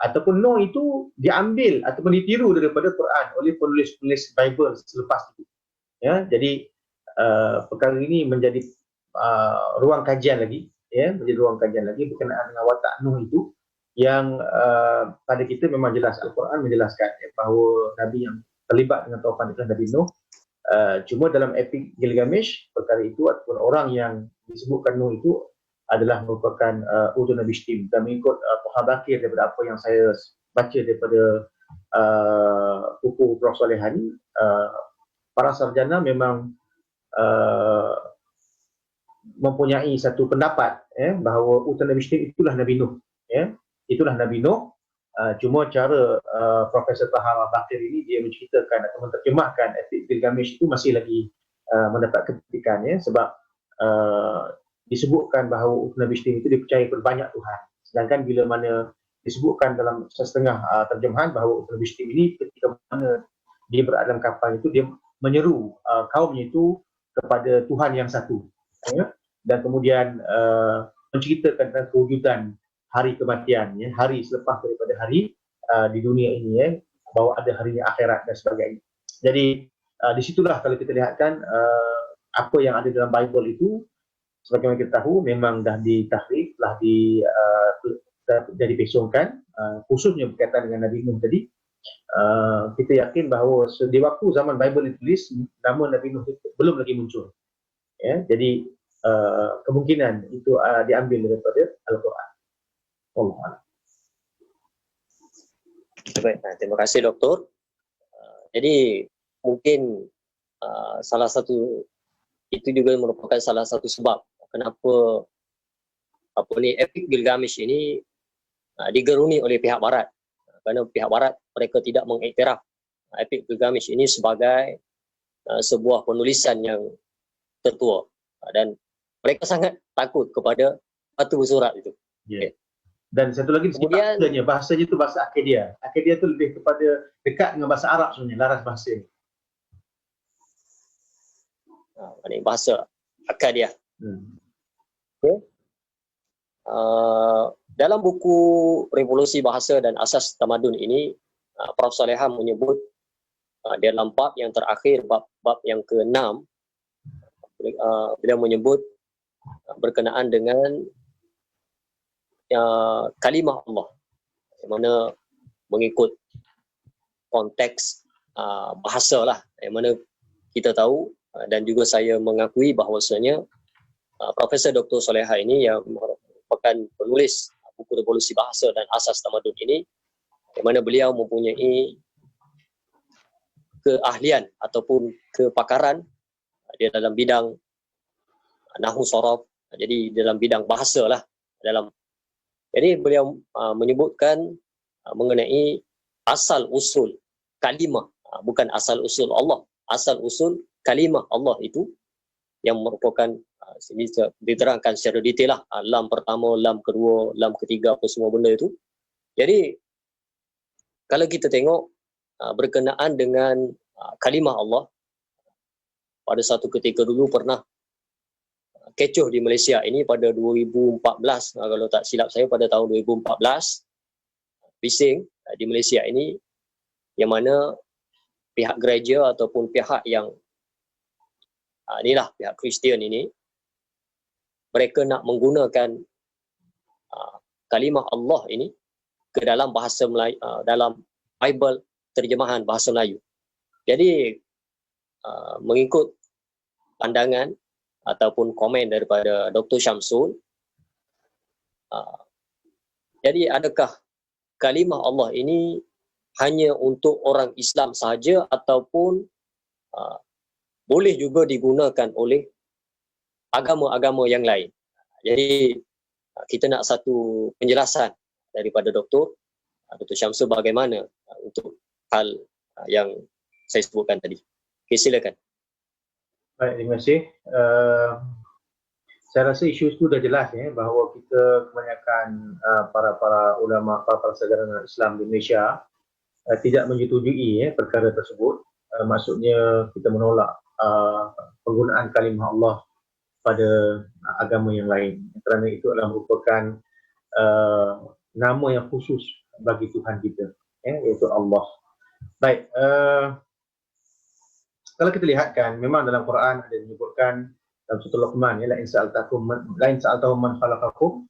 ataupun Nuh itu diambil ataupun ditiru daripada Quran oleh penulis-penulis Bible selepas itu. Ya, jadi perkara ini menjadi ruang kajian lagi, ya, menjadi ruang kajian lagi berkenaan dengan watak Nuh itu, yang pada kita memang jelas Al-Quran menjelaskan bahawa Nabi yang terlibat dengan taufan itu Nabi Nuh. Cuma dalam Epik Gilgamesh, perkara itu ataupun orang yang disebutkan Nuh itu adalah merupakan Utnabishtim, dan mengikut Tuhan Bakir daripada apa yang saya baca daripada buku Prof. Solehani, para sarjana memang mempunyai satu pendapat bahawa Utnabishtim itulah Nabi Nuh, itulah Nabi Nuh. Cuma cara Profesor Taha Bakir ini dia menceritakan atau menerjemahkan Epik Gilgamesh itu masih lagi mendapat kritikan, sebab disebutkan bahawa Utnabishtim itu dipercayai berbanyak Tuhan, sedangkan bila mana disebutkan dalam setengah terjemahan bahawa Utnabishtim ini ketika mana dia berada dalam kapal itu, dia menyeru kaumnya itu kepada Tuhan yang satu, dan kemudian menceritakan tentang kewujudan hari kematian, hari selepas daripada hari di dunia ini, bahawa ada hari akhirat dan sebagainya. Jadi disitulah kalau kita lihatkan apa yang ada dalam Bible itu, sebagaimana kita tahu memang dah ditahrif, telah dipesongkan, khususnya berkaitan dengan Nabi Nuh tadi. Kita yakin bahawa di waktu zaman Bible ditulis, nama Nabi Nuh itu belum lagi muncul. Jadi kemungkinan itu diambil daripada Al-Quran. Allah. Baik, terima kasih Doktor. Jadi mungkin salah satu itu juga merupakan salah satu sebab kenapa Epik Gilgamesh ini digeruni oleh pihak Barat, kerana pihak Barat mereka tidak mengiktiraf Epik Gilgamesh ini sebagai sebuah penulisan yang tertua, dan mereka sangat takut kepada batu bersurat itu. Okay. Dan satu lagi, kemudian bahasanya itu bahasa Akkadia. Akkadia itu lebih kepada dekat dengan bahasa Arab sebenarnya, laras bahasa. Ini bahasa Akkadia. Okay. Dalam buku Revolusi Bahasa dan Asas Tamadun ini, Prof. Soleha menyebut dalam bab yang terakhir, bab yang ke-6, beliau menyebut berkenaan dengan kalimah Allah, yang mana mengikut konteks bahasa lah, yang mana kita tahu dan juga saya mengakui bahawasanya Profesor Dr. Soleha ini yang merupakan penulis buku Revolusi Bahasa dan Asas Tamadun ini, yang mana beliau mempunyai keahlian ataupun kepakaran dia dalam bidang nahwu sorof, jadi dalam bidang bahasa lah. Jadi beliau menyebutkan mengenai asal usul kalimah, bukan asal usul Allah, asal usul kalimah Allah itu yang merupakan ini diterangkan secara detail lah, lam pertama, lam kedua, lam ketiga, apa semua benda itu. Jadi kalau kita tengok berkenaan dengan kalimah Allah. Pada satu ketika dulu pernah kecoh di Malaysia ini pada 2014, kalau tak silap saya pada tahun 2014, bising di Malaysia ini, yang mana pihak gereja ataupun pihak yang inilah pihak Kristian ini, mereka nak menggunakan kalimah Allah ini ke dalam bahasa Melayu, dalam Bible terjemahan bahasa Melayu. Jadi mengikut pandangan ataupun komen daripada Dr. Syamsul, jadi adakah kalimah Allah ini hanya untuk orang Islam sahaja ataupun boleh juga digunakan oleh agama-agama yang lain? Jadi kita nak satu penjelasan daripada Dr. Syamsul bagaimana untuk hal yang saya sebutkan tadi. Okay, silakan. Baik, terima kasih. Saya rasa isu itu dah jelas bahawa kita kebanyakan para ulama, para sarjana Islam di Malaysia tidak menyetujui perkara tersebut. Maksudnya kita menolak penggunaan kalimah Allah pada agama yang lain, kerana itu adalah merupakan nama yang khusus bagi Tuhan kita, iaitu Allah. Baik, kalau kita lihat kan, memang dalam Quran ada menyebutkan dalam surah Luqman, la in sa'altahum man khalaqakum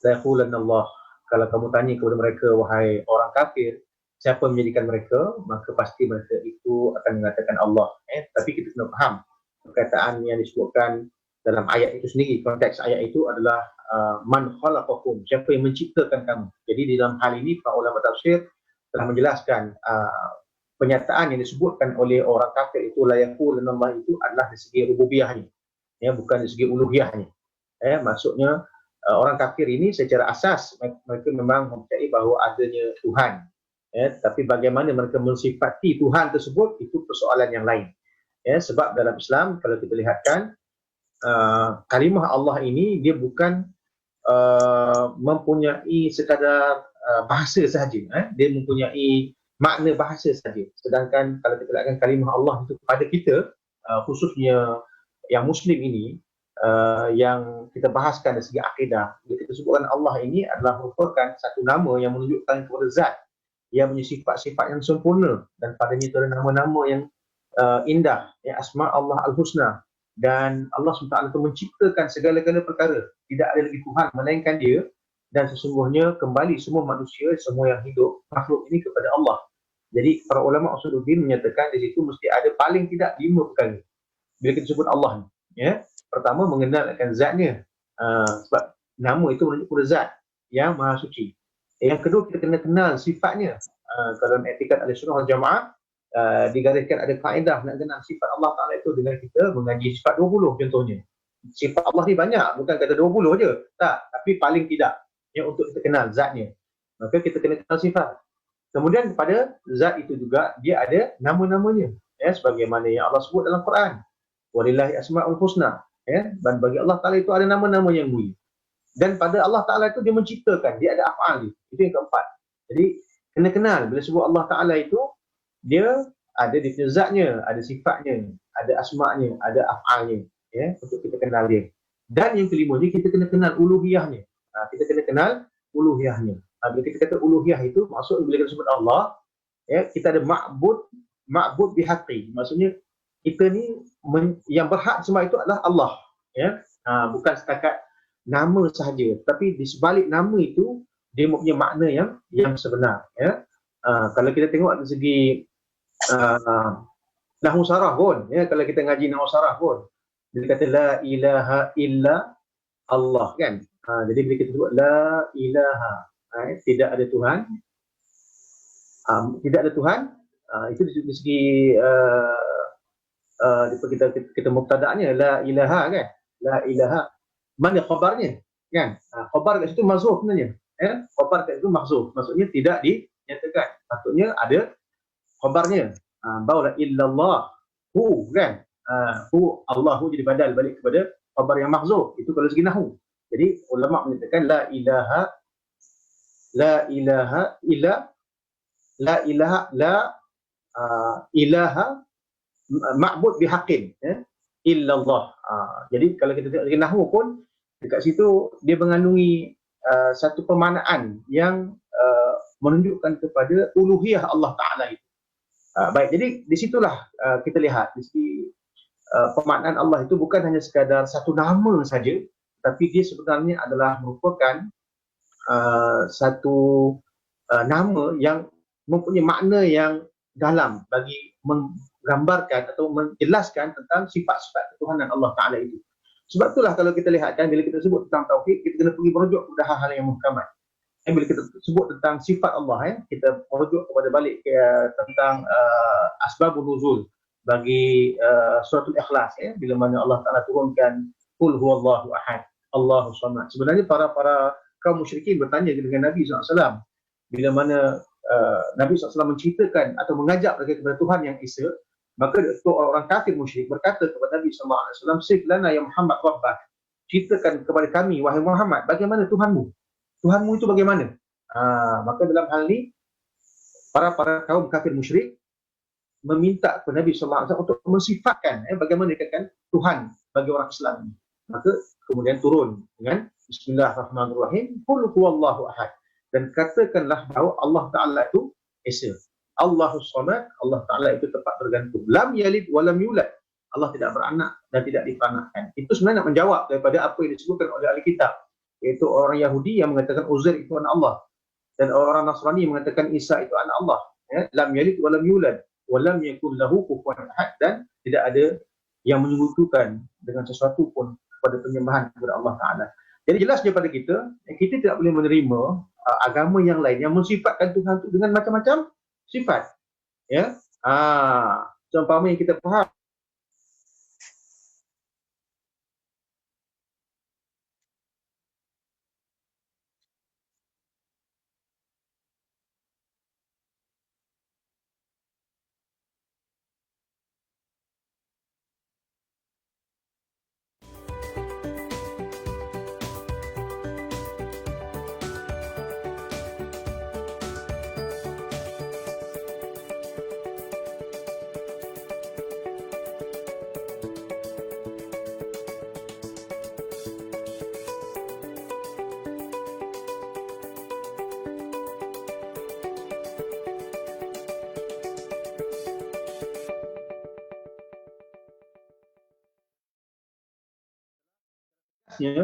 la yaqulanna Allah. Kalau kamu tanya kepada mereka, wahai orang kafir, siapa yang menjadikan mereka, maka pasti mereka itu akan mengatakan Allah. Tapi kita kena faham perkataan yang disebutkan dalam ayat itu sendiri. Konteks ayat itu adalah man khalaqakum, siapa yang menciptakan kamu. Jadi di dalam hal ini para ulama tafsir telah menjelaskan penyataan yang disebutkan oleh orang kafir itu la yaqulanna Allah itu adalah dari segi rububiyahnya, bukan dari segi uluhiyahnya. Maksudnya orang kafir ini secara asas mereka memang mempercayai bahawa adanya Tuhan, tapi bagaimana mereka mensifati Tuhan tersebut itu persoalan yang lain. Sebab dalam Islam kalau kita lihatkan kalimah Allah ini dia bukan mempunyai sekadar bahasa sahaja, dia mempunyai makna bahasa saja. Sedangkan kalau kita lihatkan kalimah Allah itu kepada kita, khususnya yang Muslim ini, yang kita bahaskan dari segi akidah, kita sebutkan Allah ini adalah merupakan satu nama yang menunjukkan kepada zat yang punya sifat-sifat yang sempurna, dan padanya itu ada nama-nama yang indah, Asma Allah Al-Husna. Dan Allah SWT itu menciptakan segala-gala perkara, tidak ada lagi Tuhan melainkan dia, dan sesungguhnya kembali semua manusia, semua yang hidup, makhluk ini kepada Allah. Jadi para ulama usuluddin menyatakan di situ mesti ada paling tidak 5 perkara bila kita sebut Allah ni. Pertama, mengenalkan zatnya, sebab nama itu menunjukkan zat yang maha suci. Yang kedua, kita kena kenal sifatnya. Kalau etikat Ahlussunnah wal Jamaah digariskan ada kaedah nak kenal sifat Allah Ta'ala itu dengan kita mengaji sifat 20 contohnya. Sifat Allah ni banyak, bukan kata 20 je, tak, tapi paling tidak untuk kita kenal zatnya, maka kita kena kenal sifat. Kemudian pada zat itu juga dia ada nama-namanya, sebagaimana yang Allah sebut dalam Quran, walillahi asma'ul husna, dan bagi Allah Ta'ala itu ada nama-nama yang mulia. Dan pada Allah Ta'ala itu dia menciptakan, dia ada af'al dia. Itu yang keempat. Jadi kena kenal bila sebut Allah Ta'ala itu, dia ada di zatnya, ada sifatnya, ada asma'nya, ada af'alnya, untuk kita kenal dia. Dan yang kelimanya, kita kena kenal uluhiyahnya. Kita kena kenal uluhiyahnya. Bila kita kata uluhiyah itu, maksud bila kita sebut Allah, kita ada ma'bud bihaqi. Maksudnya kita ni yang berhak semua itu adalah Allah, bukan setakat nama sahaja, tapi di sebalik nama itu dia mempunyai makna yang sebenar. Kalau kita tengok dari segi nahwu saraf pun, kalau kita ngaji nahwu saraf pun, dia kata la ilaha illa Allah, kan? Jadi bila kita sebut la ilaha, tidak ada Tuhan, itu dari segi kita mubtada'nya la ilaha, kan? La ilaha, mana khabarnya, kan? Khabar kat situ mahzuf sebenarnya, khabar kat situ mahzuf, maksudnya tidak dinyatakan, patutnya ada khabarnya. Barulah illallah hu, kan? Hu Allahu jadi badal balik kepada khabar yang mahzuf. Itu kalau segi nahwu. Jadi ulama menyatakan la ilaha illa, la ilaha, la ilaha ma'bud bihaqin, illallah. Jadi kalau kita tengok nahwu pun dekat situ dia mengandungi satu pemaknaan yang menunjukkan kepada uluhiyah Allah Ta'ala itu. Baik, jadi di situlah kita lihat di sini pemaknaan Allah itu bukan hanya sekadar satu nama saja, tapi dia sebenarnya adalah merupakan satu nama yang mempunyai makna yang dalam bagi menggambarkan atau menjelaskan tentang sifat-sifat ketuhanan Allah Ta'ala itu. Sebab itulah kalau kita lihatkan bila kita sebut tentang tauhid, kita kena pergi merujuk kepada hal-hal yang muhkamat. Bila kita sebut tentang sifat Allah, kita merujuk kepada balik tentang asbabun nuzul bagi suratul Ikhlas, bila mana Allah Ta'ala turunkan Qul huwallahu ahad, Allahus samad. Sebenarnya para kaum musyrikin bertanya dengan Nabi SAW bila mana Nabi SAW menceritakan atau mengajak mereka kepada Tuhan yang Esa, maka orang kafir musyrik berkata kepada Nabi SAW, "Sif lana ya Muhammad rabbak." Ceritakan kepada kami wahai Muhammad, bagaimana Tuhanmu? Tuhanmu itu bagaimana? Maka dalam hal ini para kaum kafir musyrik meminta kepada Nabi SAW untuk mensifatkan bagaimana dikatakan Tuhan bagi orang Islam. Maka kemudian turun dengan Bismillahirrahmanirrahim, Qul huwallahu ahad, dan katakanlah bahawa Allah Ta'ala itu Esa. Allahus samad, Allah Ta'ala itu tempat bergantung. Lam yalid wa lam yulad, Allah tidak beranak dan tidak diperanakkan. Itu sebenarnya nak menjawab daripada apa yang disebutkan oleh ahli kitab, iaitu orang Yahudi yang mengatakan Uzair itu anak Allah, dan orang Nasrani mengatakan Isa itu anak Allah. Lam yalid wa lam yulad wa lam yakul lahu kufuwan ahad, dan tidak ada yang menyekutukan dengan sesuatu pun pada penyembahan kepada Allah Ta'ala. Jadi jelas daripada kita tidak boleh menerima agama yang lain yang mensifatkan Tuhan itu dengan macam-macam sifat. Contohnya yang kita faham,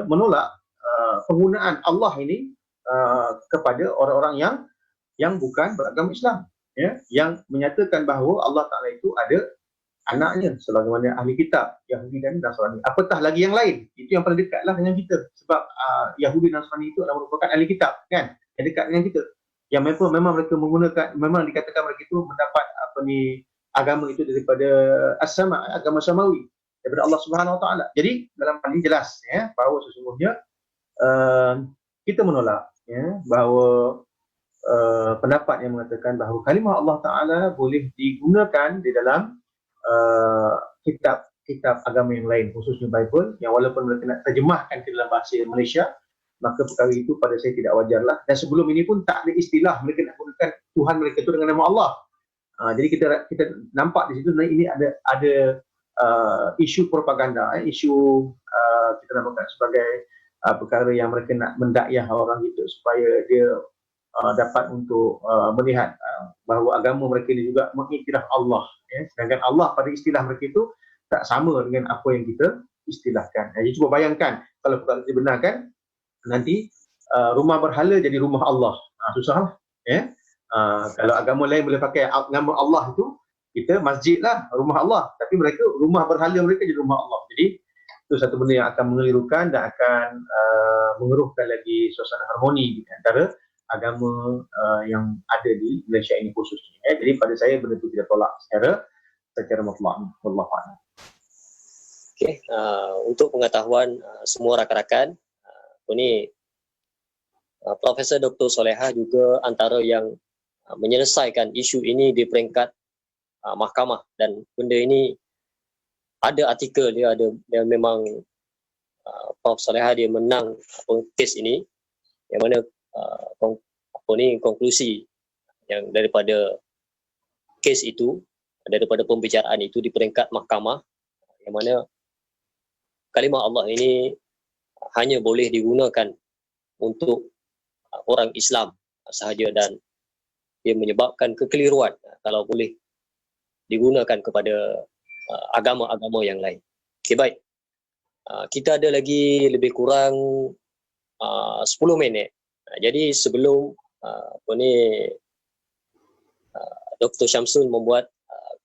menolak penggunaan Allah ini kepada orang-orang yang bukan beragama Islam, yang menyatakan bahawa Allah Ta'ala itu ada anaknya sebagaimana ahli kitab Yahudi dan Nasrani. Apatah lagi yang lain, itu yang paling dekatlah dengan kita, sebab Yahudi dan Nasrani itu adalah merupakan ahli kitab, kan, yang dekat dengan kita, yang memang mereka menggunakan, memang dikatakan mereka itu mendapat agama itu daripada as-sama, agama samawi, daripada Allah Subhanahu Wa Taala. Jadi dalam hal ini jelas bahawa sesungguhnya kita menolak bahawa pendapat yang mengatakan bahawa kalimah Allah Ta'ala boleh digunakan di dalam kitab agama yang lain, khususnya Bible, yang walaupun mereka nak terjemahkan ke dalam bahasa Malaysia, maka perkara itu pada saya tidak wajarlah. Dan sebelum ini pun tak ada istilah mereka nak gunakan Tuhan mereka itu dengan nama Allah. Jadi kita nampak di situ ini ada isu propaganda, isu kita namakan sebagai perkara yang mereka nak mendakwah orang itu supaya dia dapat untuk melihat bahawa agama mereka ini juga mengiktiraf Allah, sedangkan Allah pada istilah mereka itu tak sama dengan apa yang kita istilahkan. Jadi cuba bayangkan kalau perkara itu dibenarkan, nanti rumah berhala jadi rumah Allah. Susahlah. Kalau agama lain boleh pakai nama Allah itu, kita masjid lah rumah Allah, tapi mereka rumah berhala mereka jadi rumah Allah. Jadi itu satu benda yang akan mengelirukan dan akan mengeruhkan lagi suasana harmoni di antara agama yang ada di Malaysia ini khususnya. Jadi pada saya benda itu tidak tolak secara mutlak. Wallahu a'lam. Okey, untuk pengetahuan semua rakan-rakan, ini Profesor Dr. Solehah juga antara yang menyelesaikan isu ini di peringkat mahkamah, dan benda ini ada artikel dia memang Prof Solehah dia menang kes ini, yang mana konklusi yang daripada kes itu, daripada pembicaraan itu di peringkat mahkamah, yang mana kalimah Allah ini hanya boleh digunakan untuk orang Islam sahaja, dan ia menyebabkan kekeliruan kalau boleh digunakan kepada agama-agama yang lain. Okey, baik. Kita ada lagi lebih kurang 10 minit. Jadi sebelum Dr. Syamsul membuat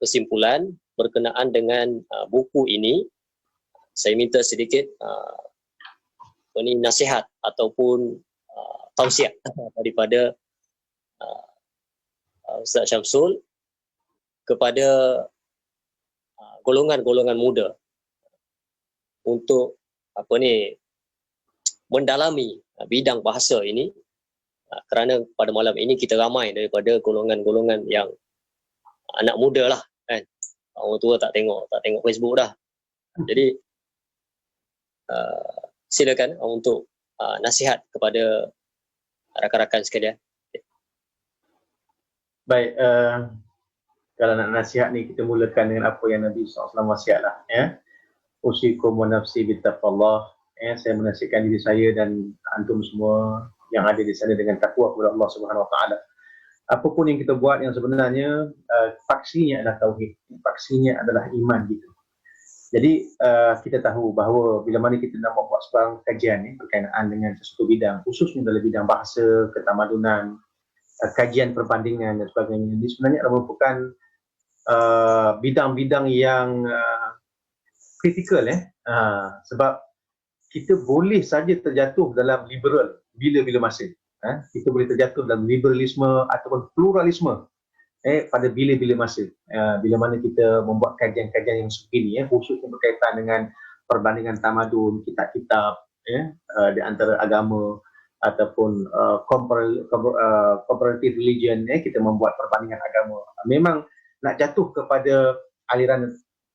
kesimpulan berkenaan dengan buku ini, saya minta sedikit nasihat ataupun tausiah daripada Ustaz Syamsul kepada golongan-golongan muda untuk mendalami bidang bahasa ini, kerana pada malam ini kita ramai daripada golongan-golongan yang anak muda lah kan. Orang tua tak tengok Facebook dah. Jadi silakan untuk nasihat kepada rakan-rakan sekalian. Baik, kalau nak nasihat ni kita mulakan dengan apa yang Nabi SAW wasiat lah, ya. Usikum wa nafsi bittaqwallah. Saya menasihatkan diri saya dan antum semua yang ada di sana dengan takwa kepada Allah Subhanahu Wa Taala. Apapun yang kita buat, yang sebenarnya faksinya adalah tauhid, faksinya adalah iman gitu. Jadi kita tahu bahawa bila mana kita nak buat sebarang kajian berkaitan dengan sesuatu bidang, khususnya dalam bidang bahasa, ketamadunan, kajian perbandingan dan sebagainya, ini sebenarnya merupakan bidang-bidang yang kritikal, sebab kita boleh saja terjatuh dalam liberal bila-bila masa. Kita boleh terjatuh dalam liberalisme ataupun pluralisme pada bila-bila masa. Bila mana kita membuat kajian-kajian yang seperti ini, khususnya berkaitan dengan perbandingan tamadun, kitab-kitab di antara agama ataupun comparative religion, kita membuat perbandingan agama. Memang nak jatuh kepada aliran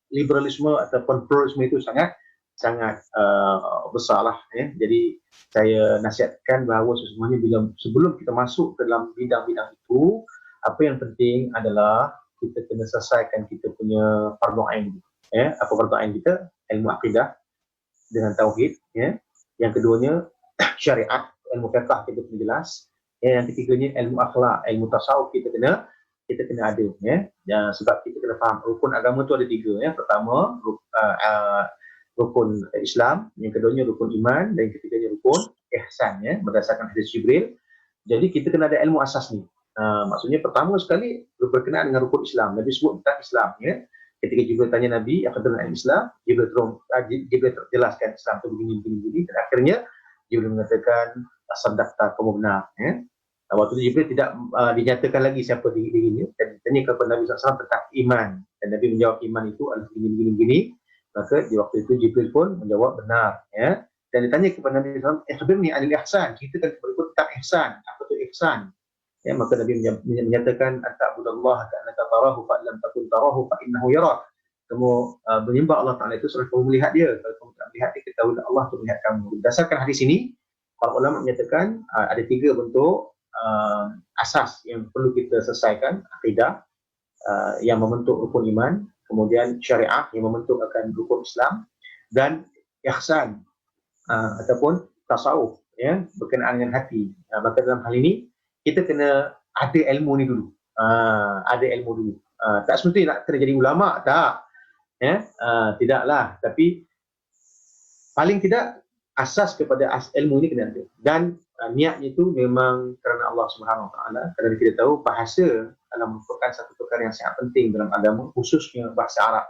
liberalisme ataupun pluralisme itu sangat besarlah. Jadi saya nasihatkan bahawa sesungguhnya sebelum kita masuk ke dalam bidang-bidang itu, apa yang penting adalah kita kena selesaikan kita punya fardu ain. Apa fardu ain kita? Ilmu akidah dengan tauhid. Yang keduanya syariat, ilmu fiqh kita kena jelas. Yang ketiganya ilmu akhlak, ilmu tasawuf kita kena ada. Sebab kita kena faham rukun agama tu ada 3. Pertama rukun Islam, yang keduanya rukun iman, dan yang ketiganya rukun ihsan, berdasarkan hadis Jibril. Jadi kita kena ada ilmu asas ni. Maksudnya pertama sekali berkenaan dengan rukun Islam. Nabi sebut tentang Islam, ketika Jibril tanya Nabi apa dengan Islam, Jibril terjelaskan Islam tu begini, dan akhirnya Jibril mengatakan sadaqta, kamu benar. Waktu itu Jibril tidak dinyatakan lagi siapa dirinya, dan ditanya kepada Nabi SAW tentang iman, dan Nabi menjawab iman itu adalah begini. Maka di waktu itu Jibril pun menjawab benar. Dan ditanya kepada Nabi SAW, ikhbirni anil ihsan, kita kan berikut tentang ihsan. Apa itu ihsan? Maka Nabi menyatakan anta'budallaha ka'annaka tarahu fa lam takun tarahu fa innahu yarak. Kamu menyembah Allah Ta'ala itu seolah kamu melihat dia. Kalau kamu tak melihat dia, ketahuilah Allah itu melihat kamu. Berdasarkan hadis ini, para ulama menyatakan ada 3 bentuk asas yang perlu kita selesaikan. Akidah yang membentuk rukun iman, kemudian syariah yang membentuk akan rukun Islam, dan ihsan ataupun tasawuf berkenaan dengan hati. Maka dalam hal ini kita kena ada ilmu ni dulu. Tak semestinya nak kena jadi ulama, tak. Tidaklah, tapi paling tidak asas kepada ilmu ini kena ada. Dan niatnya itu memang kerana Allah Subhanahu Wa Taala, kerana kita tahu bahasa adalah merupakan satu perkara yang sangat penting dalam agama, khususnya bahasa Arab.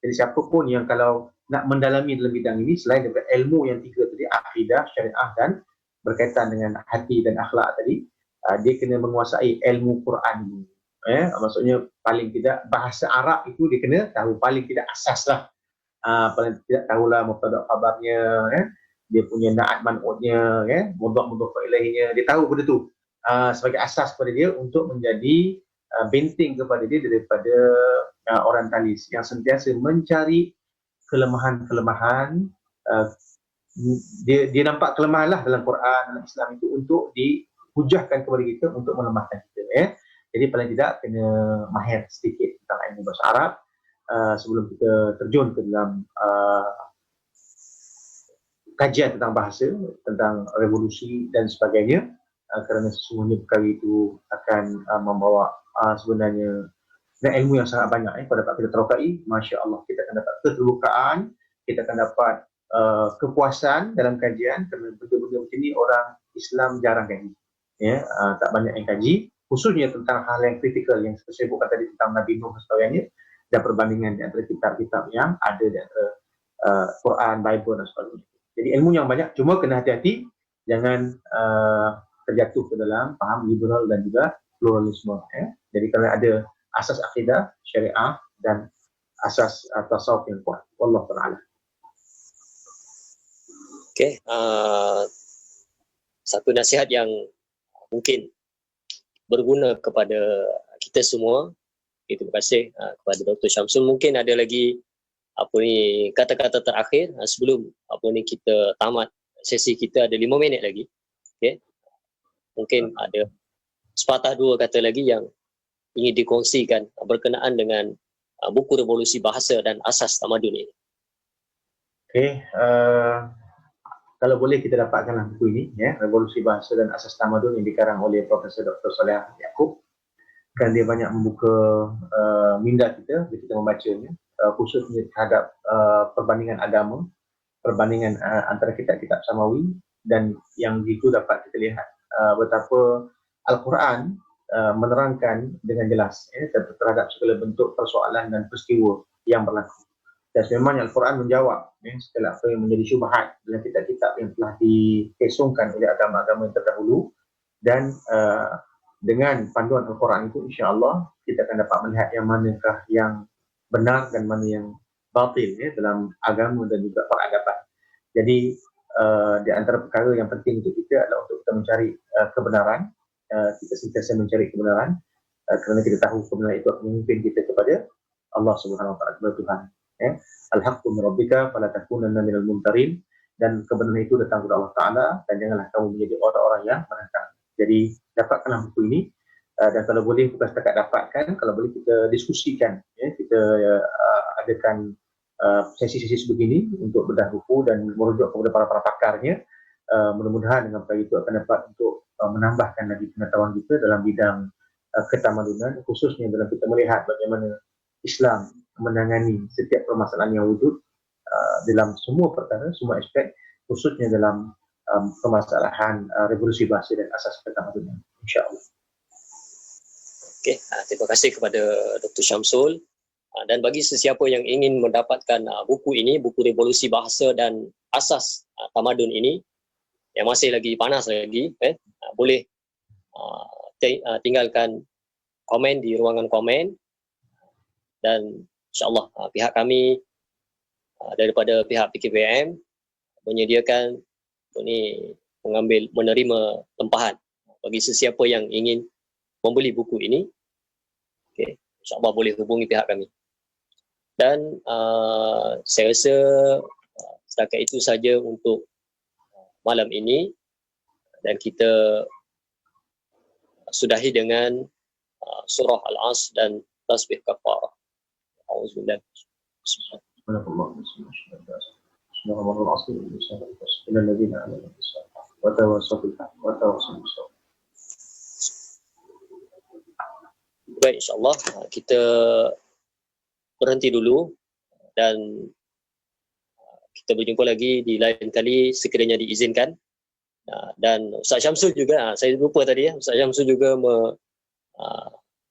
Jadi siapapun yang kalau nak mendalami dalam bidang ini, selain daripada ilmu yang 3 tadi, akidah, syariah dan berkaitan dengan hati dan akhlak tadi, dia kena menguasai ilmu Quran ini. Maksudnya paling tidak bahasa Arab itu dia kena tahu, paling tidak asas lah. Paling tidak tahulah mubtada' khabarnya, dia punya na'at man'udnya, mudhaf ilaihinya, dia tahu benda tu sebagai asas kepada dia untuk menjadi benteng kepada dia daripada orientalis yang sentiasa mencari kelemahan-kelemahan. Dia nampak kelemahan lah dalam Quran, dalam Islam itu untuk dihujahkan kepada kita untuk melemahkan kita. Jadi paling tidak kena mahir sedikit tentang ilmu bahasa Arab sebelum kita terjun ke dalam kajian tentang bahasa, tentang revolusi dan sebagainya, kerana sesungguhnya perkara itu akan membawa sebenarnya ilmu yang sangat banyak. Kalau dapat kita terokai, Masya Allah, kita akan dapat keterbukaan, kita akan dapat kepuasan dalam kajian, kerana benda-benda macam ni orang Islam jarang kaji. Tak banyak yang kaji, khususnya tentang hal yang kritikal yang saya sebutkan tadi tentang Nabi Nuh dan sebagainya, dan perbandingan di antara kitab-kitab yang ada di antara Quran, Bible dan sebagainya. Jadi ilmu yang banyak, cuma kena hati-hati jangan terjatuh ke dalam faham liberal dan juga pluralisme. Jadi kerana ada asas akidah, syariah dan asas tasawuf yang kuat. Wallahu ta'ala. Okey, satu nasihat yang mungkin berguna kepada kita semua. Terima kasih kepada Dr. Syamsul. Mungkin ada lagi kata-kata terakhir sebelum kita tamat sesi kita, ada 5 minit lagi. Okey. Mungkin ada sepatah dua kata lagi yang ingin dikongsikan berkenaan dengan buku Revolusi Bahasa dan Asas Tamadun ini. Okey, kalau boleh kita dapatkanlah buku ini, Revolusi Bahasa dan Asas Tamadun yang dikarang oleh Profesor Dr. Saleh Yaakob, kerana dia banyak membuka minda kita bila kita membacanya, khususnya terhadap perbandingan agama, perbandingan antara kitab-kitab Samawi, dan yang itu dapat kita lihat betapa Al-Quran menerangkan dengan jelas terhadap segala bentuk persoalan dan peristiwa yang berlaku. Dan memang Al-Quran menjawab segala apa yang menjadi syubhat dalam kitab-kitab yang telah dipesongkan oleh agama-agama yang terdahulu, dan dengan panduan Al-Quran itu insya-Allah kita akan dapat melihat yang manakah yang benar dan mana yang batil dalam agama dan juga peradaban. Jadi di antara perkara yang penting untuk kita adalah untuk kita mencari kebenaran, kita sentiasa mencari kebenaran kerana kita tahu kebenaran itu akan memimpin kita kepada Allah Subhanahu wa taala, kepada Tuhan. Al-haqqu min rabbika fala takunanna minal mumtarin, dan kebenaran itu datang dari Allah Taala dan janganlah kamu menjadi orang-orang yang menentang. Jadi dapatkanlah buku ini, dan kalau boleh bukan setakat dapatkan, kalau boleh kita diskusikan, kita adakan sesi-sesi sebegini untuk bedah buku dan merujuk kepada para pakarnya. Mudah-mudahan dengan perkara itu akan dapat untuk menambahkan lagi pengetahuan kita dalam bidang ketamadunan, khususnya dalam kita melihat bagaimana Islam menangani setiap permasalahan yang wujud dalam semua perkara, semua aspek, khususnya dalam permasalahan revolusi bahasa dan asas ketamadunan, insya-Allah. Okey, terima kasih kepada Dr. Syamsul. Dan bagi sesiapa yang ingin mendapatkan buku ini, buku Revolusi Bahasa dan Asas Tamadun ini, yang masih lagi panas lagi, boleh tinggalkan komen di ruangan komen, dan insya-Allah pihak kami daripada pihak PKPM menyediakan menerima tempahan bagi sesiapa yang ingin membeli buku ini. Okey, insya-Allah boleh hubungi pihak kami. Dan saya rasa setakat itu saja untuk malam ini, dan kita sudahi dengan surah Al-Asr dan tasbih kafarah. Auzubillah. Baik, insya-Allah kita berhenti dulu, dan kita berjumpa lagi di lain kali sekiranya diizinkan. Dan Ustaz Syamsul juga, saya lupa tadi, Ustaz Syamsul juga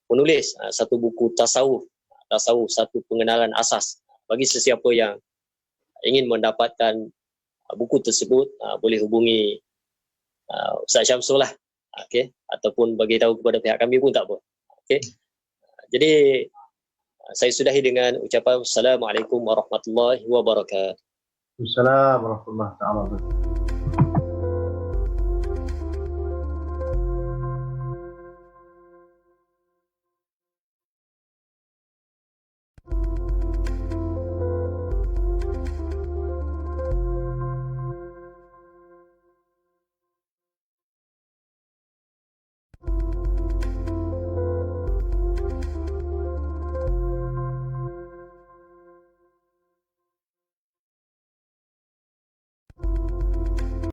menulis satu buku tasawuf, satu pengenalan asas. Bagi sesiapa yang ingin mendapatkan buku tersebut, boleh hubungi Ustaz Syamsul lah, ataupun bagi tahu kepada pihak kami pun tak apa. Jadi saya sudahi dengan ucapan Assalamualaikum warahmatullahi wabarakatuh. Assalamualaikum warahmatullahi wabarakatuh.